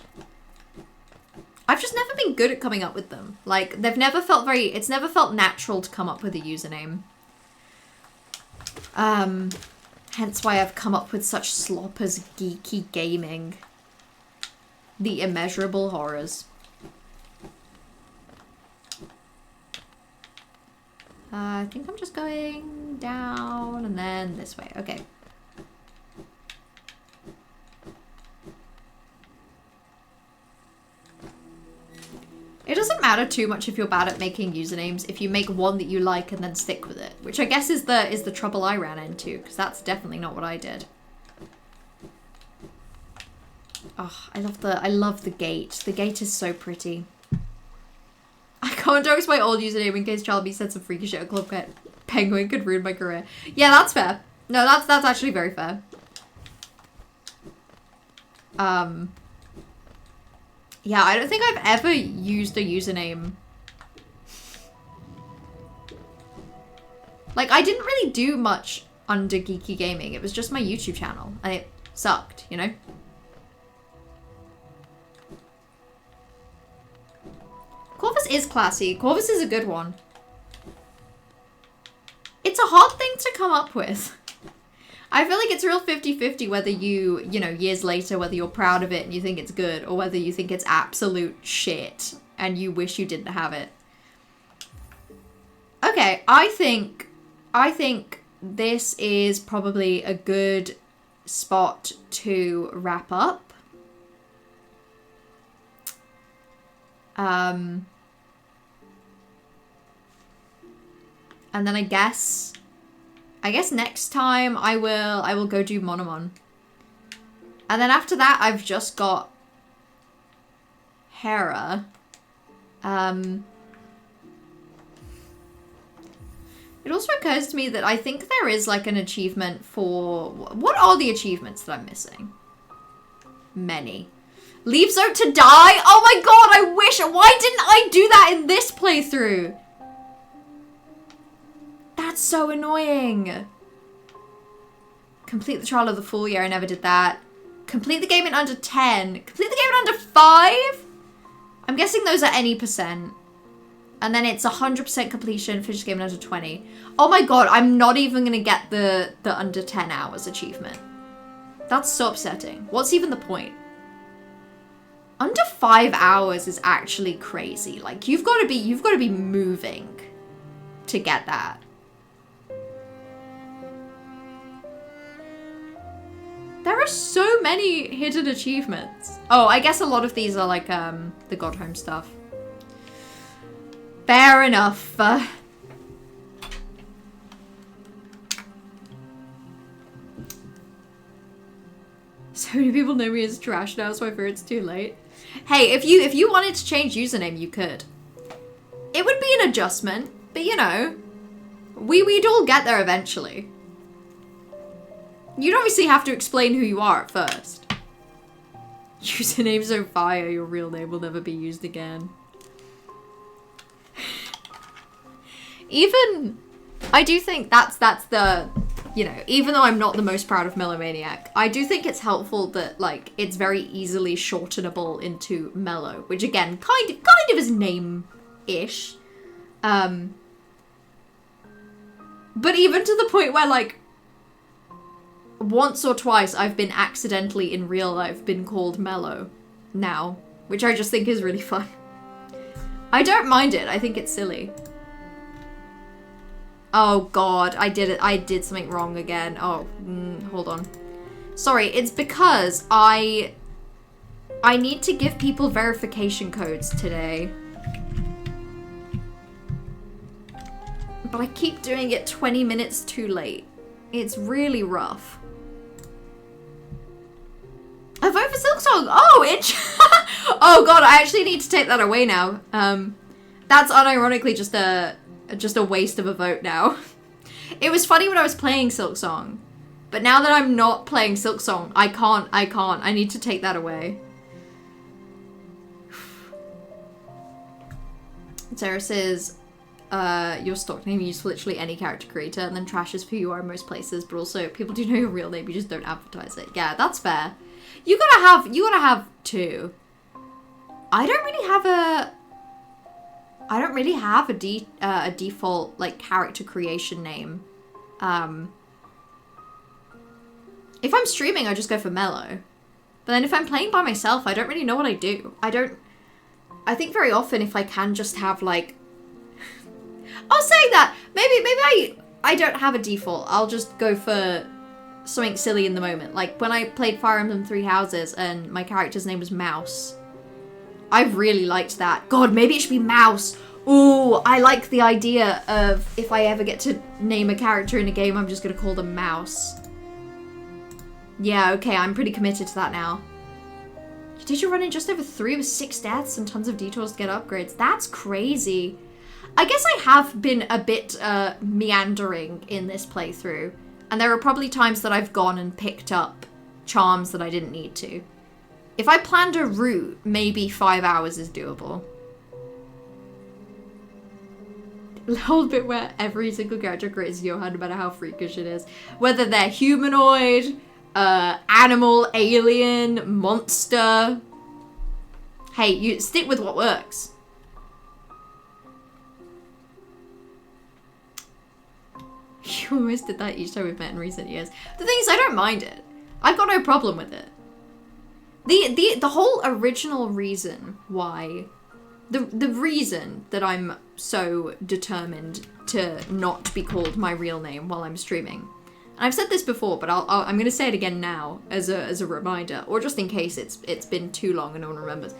I've just never been good at coming up with them. Like, they've never felt very... It's never felt natural to come up with a username. Hence why I've come up with such slop as Geeky Gaming. The immeasurable horrors. I think I'm just going down and then this way. Okay. It doesn't matter too much if you're bad at making usernames if you make one that you like and then stick with it, which I guess is the trouble I ran into, because that's definitely not what I did. Oh, I love the gate. The gate is so pretty. I can't dox my old username in case Chalby said some freaky shit at Club Penguin could ruin my career. Yeah, that's fair. No, that's actually very fair. Yeah, I don't think I've ever used a username. Like, I didn't really do much under Geeky Gaming. It was just my YouTube channel, and it sucked, you know? Corvus is classy. Corvus is a good one. It's a hard thing to come up with. I feel like it's real 50-50 whether you know, years later, whether you're proud of it and you think it's good, or whether you think it's absolute shit and you wish you didn't have it. Okay, I think this is probably a good spot to wrap up. And then I guess next time I will go do Monomon. And then after that I've just got Hera. It also occurs to me that I think there is like an achievement for... What are the achievements that I'm missing? Many. Leave Zote to die? Oh my god, I wish... Why didn't I do that in this playthrough? That's so annoying. Complete the Trial of the Fool. Yeah, I never did that. Complete the game in under 10. Complete the game in under 5? I'm guessing those are any percent. And then it's 100% completion, finish the game in under 20. Oh my god, I'm not even going to get the under 10 hours achievement. That's so upsetting. What's even the point? Under 5 hours is actually crazy. Like, you've got to be moving to get that. There are so many hidden achievements. Oh, I guess a lot of these are like the Godhome stuff. Fair enough. So many people know me as trash now, so I fear it's too late. Hey, if you wanted to change username, you could. It would be an adjustment, but you know, we'd all get there eventually. You'd obviously have to explain who you are at first. Username's so fire, your real name will never be used again. Even, I do think that's the, you know, even though I'm not the most proud of Melomaniac, I do think it's helpful that, like, it's very easily shortenable into Mellow, which again, kind of is name-ish. But even to the point where, like, once or twice I've been accidentally in real life been called Mellow now, which I just think is really fun. I don't mind it, I think it's silly. Oh god, I did it. I did something wrong again. Oh, hold on. Sorry, it's because I need to give people verification codes today. But I keep doing it 20 minutes too late. It's really rough. I vote for Silksong! Oh, itch! Oh god, I actually need to take that away now. That's unironically just a waste of a vote now. It was funny when I was playing Silksong, but now that I'm not playing Silksong, I can't. I need to take that away. Sarah says, your stock name used for literally any character creator, and then trash is who you are in most places, but also people do know your real name, you just don't advertise it. Yeah, that's fair. You gotta have two. I don't really have a default like character creation name. If I'm streaming, I just go for Mellow. But then if I'm playing by myself, I don't really know what I do. I think very often if I can just have like, I'll say that maybe I don't have a default. I'll just go for something silly in the moment. Like when I played Fire Emblem Three Houses and my character's name was Mouse. I really liked that. God, maybe it should be Mouse. Ooh, I like the idea of if I ever get to name a character in a game, I'm just gonna call them Mouse. Yeah, okay, I'm pretty committed to that now. Did you run in just over 3 with 6 deaths and tons of detours to get upgrades? That's crazy. I guess I have been a bit meandering in this playthrough. And there are probably times that I've gone and picked up charms that I didn't need to. If I planned a route, maybe 5 hours is doable. The whole bit where every single character creates Johan, no matter how freakish it is. Whether they're humanoid, animal, alien, monster. Hey, you stick with what works. You almost did that each time we've met in recent years. The thing is, I don't mind it. I've got no problem with it. The whole original reason why, the reason that I'm so determined to not be called my real name while I'm streaming. And I've said this before, but I'm going to say it again now as a reminder, or just in case it's been too long and no one remembers.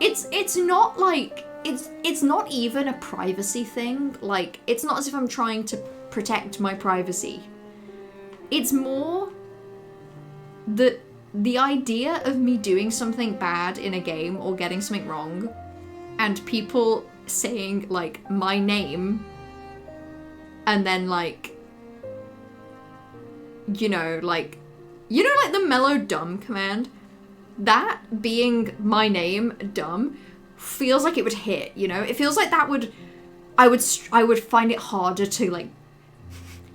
It's not like it's not even a privacy thing. Like, it's not as if I'm trying to protect my privacy. It's more the idea of me doing something bad in a game or getting something wrong and people saying like my name and then like like the mellow dumb command, that being my name dumb feels like it would hit, it feels like that would I would find it harder to like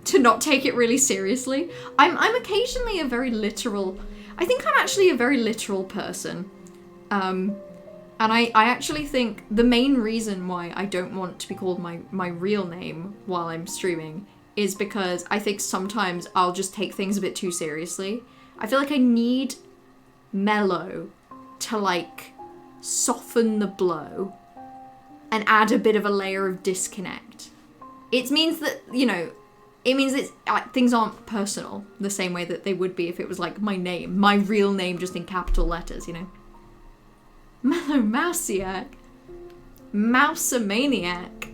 to not take it really seriously. I'm occasionally a very literal, I think I'm actually a very literal person. And I actually think the main reason why I don't want to be called my real name while I'm streaming is because I think sometimes I'll just take things a bit too seriously. I feel like I need Mellow to like soften the blow and add a bit of a layer of disconnect. It means that, it means that things aren't personal the same way that they would be if it was like my name, my real name just in capital letters, Mellow Mousiac. Mousemaniac.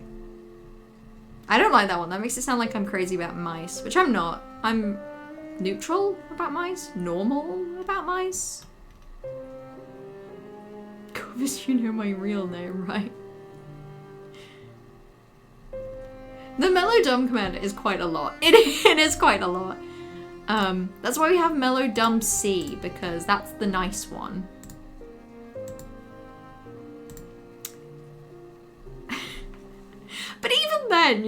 I don't like that one. That makes it sound like I'm crazy about mice, which I'm not. I'm neutral about mice, normal about mice. Because you know my real name, right? The Mellow Dumb command is quite a lot. It is quite a lot. That's why we have Mellow Dumb C, because that's the nice one. But even then,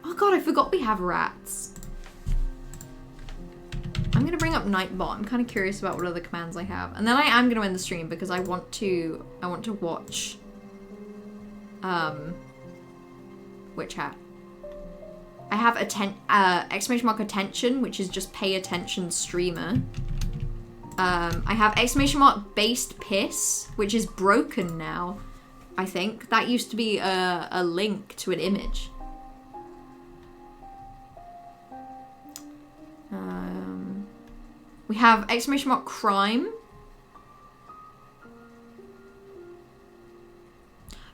Oh god, I forgot we have rats. I'm gonna bring up Nightbot. I'm kind of curious about what other commands I have. And then I am gonna end the stream because I want to watch Witch Hat. I have exclamation mark attention, which is just pay attention streamer. I have exclamation mark based piss, which is broken now, I think. That used to be a link to an image. We have exclamation mark crime.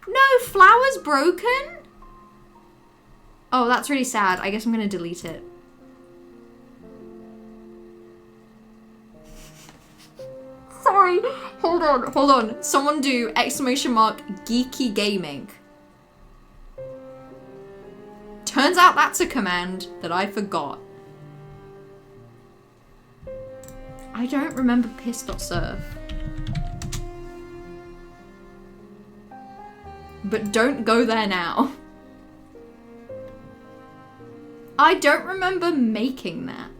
No, flower's broken? Oh, that's really sad. I guess I'm gonna delete it. Sorry. Hold on. Someone do exclamation mark geeky gaming. Turns out that's a command that I forgot. I don't remember piss.surf. But don't go there now. I don't remember making that.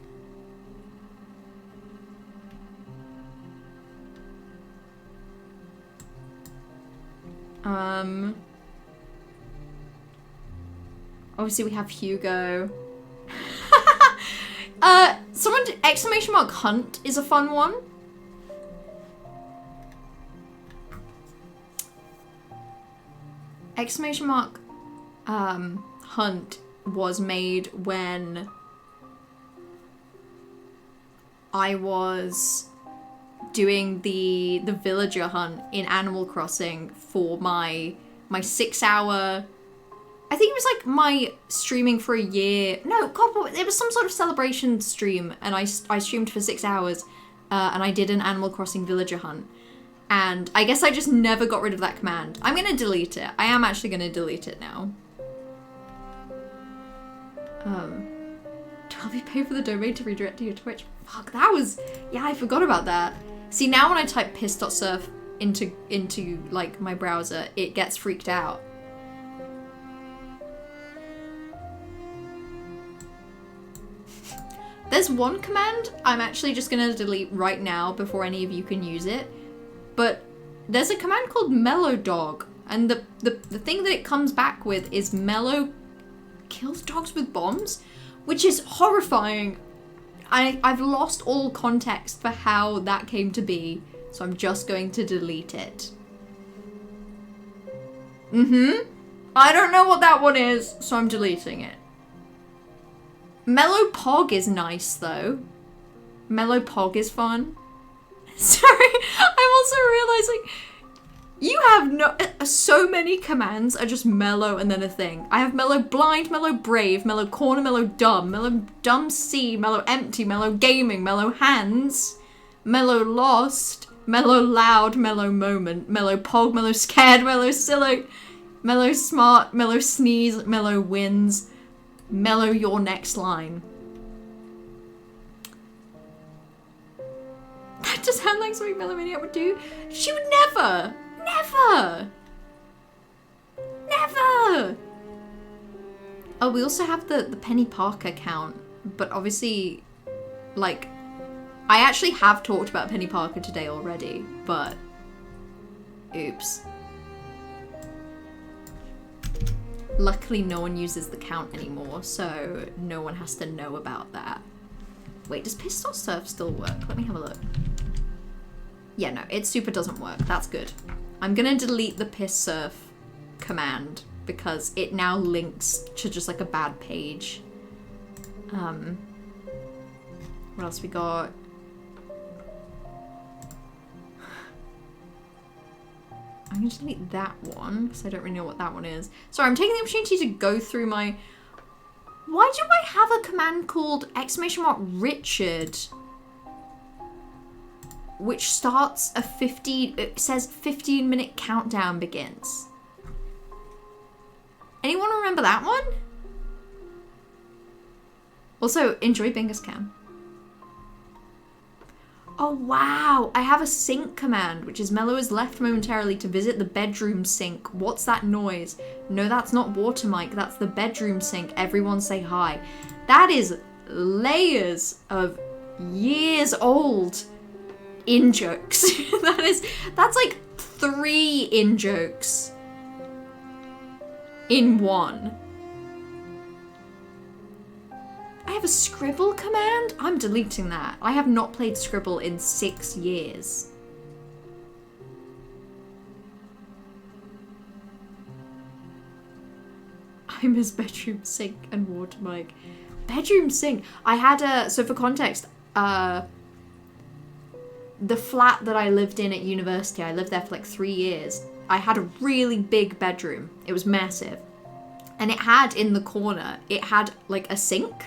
Obviously we have Hugo. Someone exclamation mark hunt is a fun one. Exclamation mark hunt was made when I was doing the villager hunt in Animal Crossing for my 6 hour, I think it was like my streaming for a year. No, God, it was some sort of celebration stream, and I streamed for 6 hours, and I did an Animal Crossing villager hunt. And I guess I just never got rid of that command. I'm gonna delete it. I am actually gonna delete it now. Do I pay for the domain to redirect to your Twitch? Fuck, that was... Yeah, I forgot about that. See, now when I type piss.surf into like my browser, it gets freaked out. There's one command I'm actually just gonna delete right now before any of you can use it. But there's a command called Mellow Dog, and the thing that it comes back with is Mellow kills dogs with bombs, which is horrifying. I've lost all context for how that came to be, so I'm just going to delete it. I don't know what that one is, so I'm deleting it. Mellow Pog is nice, though. Mellow Pog is fun. Sorry, I'm also realizing you have so many commands are just mellow and then a thing. I have mellow blind, mellow brave, mellow corner, mellow dumb C, mellow empty, mellow gaming, mellow hands, mellow lost, mellow loud, mellow moment, mellow pog, mellow scared, mellow silly, mellow smart, mellow sneeze, mellow wins, mellow your next line. That does sound like something Mellow Maniac would do. She would never! Never! Never! Oh, we also have the Penny Parker account, but obviously, like, I actually have talked about Penny Parker today already, but oops. Luckily, no one uses the count anymore, so no one has to know about that. Wait, does Pistol Surf still work? Let me have a look. Yeah, no, it super doesn't work. That's good. I'm gonna delete the Piss Surf command because it now links to just like a bad page. What else we got? I'm gonna delete that one because I don't really know what that one is. Sorry, I'm taking the opportunity to go through my... Why do I have a command called !Richard? Which starts a 15... It says 15-minute countdown begins. Anyone remember that one? Also, enjoy Bingus Cam. Oh wow, I have a sync command, which is Mellow is left momentarily to visit the bedroom sink. What's that noise? No, that's not Water Mike, that's the bedroom sink. Everyone say hi. That is layers of years old in-jokes. That's like 3 in-jokes in one. I have a Scribble command? I'm deleting that. I have not played Scribble in 6 years. I miss bedroom sink and water mic. Bedroom sink. I had a... So for context, the flat that I lived in at university, I lived there for like 3 years. I had a really big bedroom. It was massive. And it had in the corner, it had like a sink.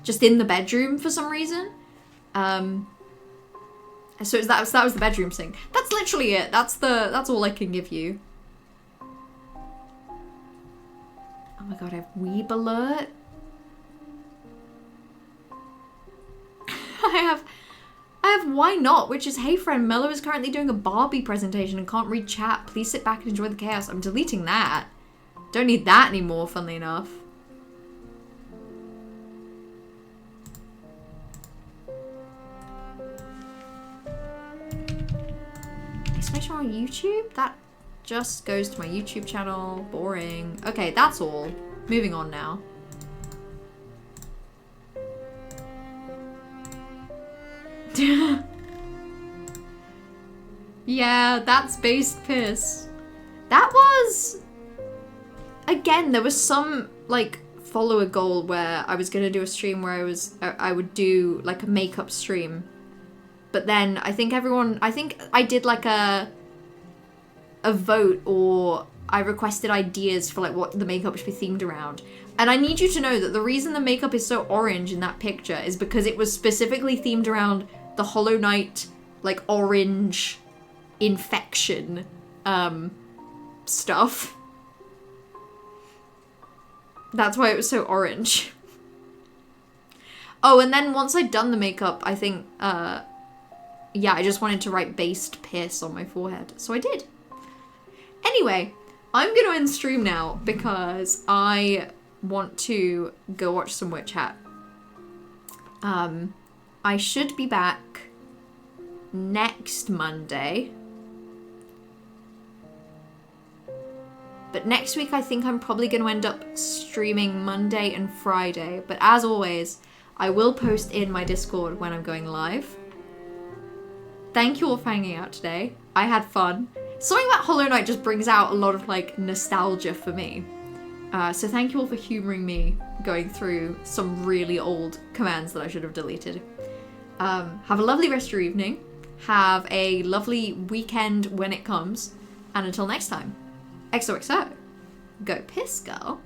Just in the bedroom for some reason. So that was the bedroom sink. That's literally it. That's all I can give you. Oh my god, I have Weeb alert. I have Why Not, which is, hey friend, Mellow is currently doing a Barbie presentation and can't read chat. Please sit back and enjoy the chaos. I'm deleting that. Don't need that anymore, funnily enough. Exclamation on YouTube? That just goes to my YouTube channel. Boring. Okay, that's all. Moving on now. Yeah, that's based piss. That was... Again, there was some, like, follower goal where I was gonna do a stream where I would do, like, a makeup stream. But then I think I did, like, a vote, or I requested ideas for, like, what the makeup should be themed around. And I need you to know that the reason the makeup is so orange in that picture is because it was specifically themed around the Hollow Knight, like, orange infection stuff. That's why it was so orange. Oh, and then once I'd done the makeup, I think, yeah, I just wanted to write based piss on my forehead. So I did. Anyway, I'm gonna end stream now because I want to go watch some Witch Hat. I should be back next Monday. But next week, I think I'm probably going to end up streaming Monday and Friday. But as always, I will post in my Discord when I'm going live. Thank you all for hanging out today. I had fun. Something about Hollow Knight just brings out a lot of, like, nostalgia for me. So thank you all for humoring me going through some really old commands that I should have deleted. Have a lovely rest of your evening. Have a lovely weekend when it comes. And until next time. XOXO. Go piss, girl.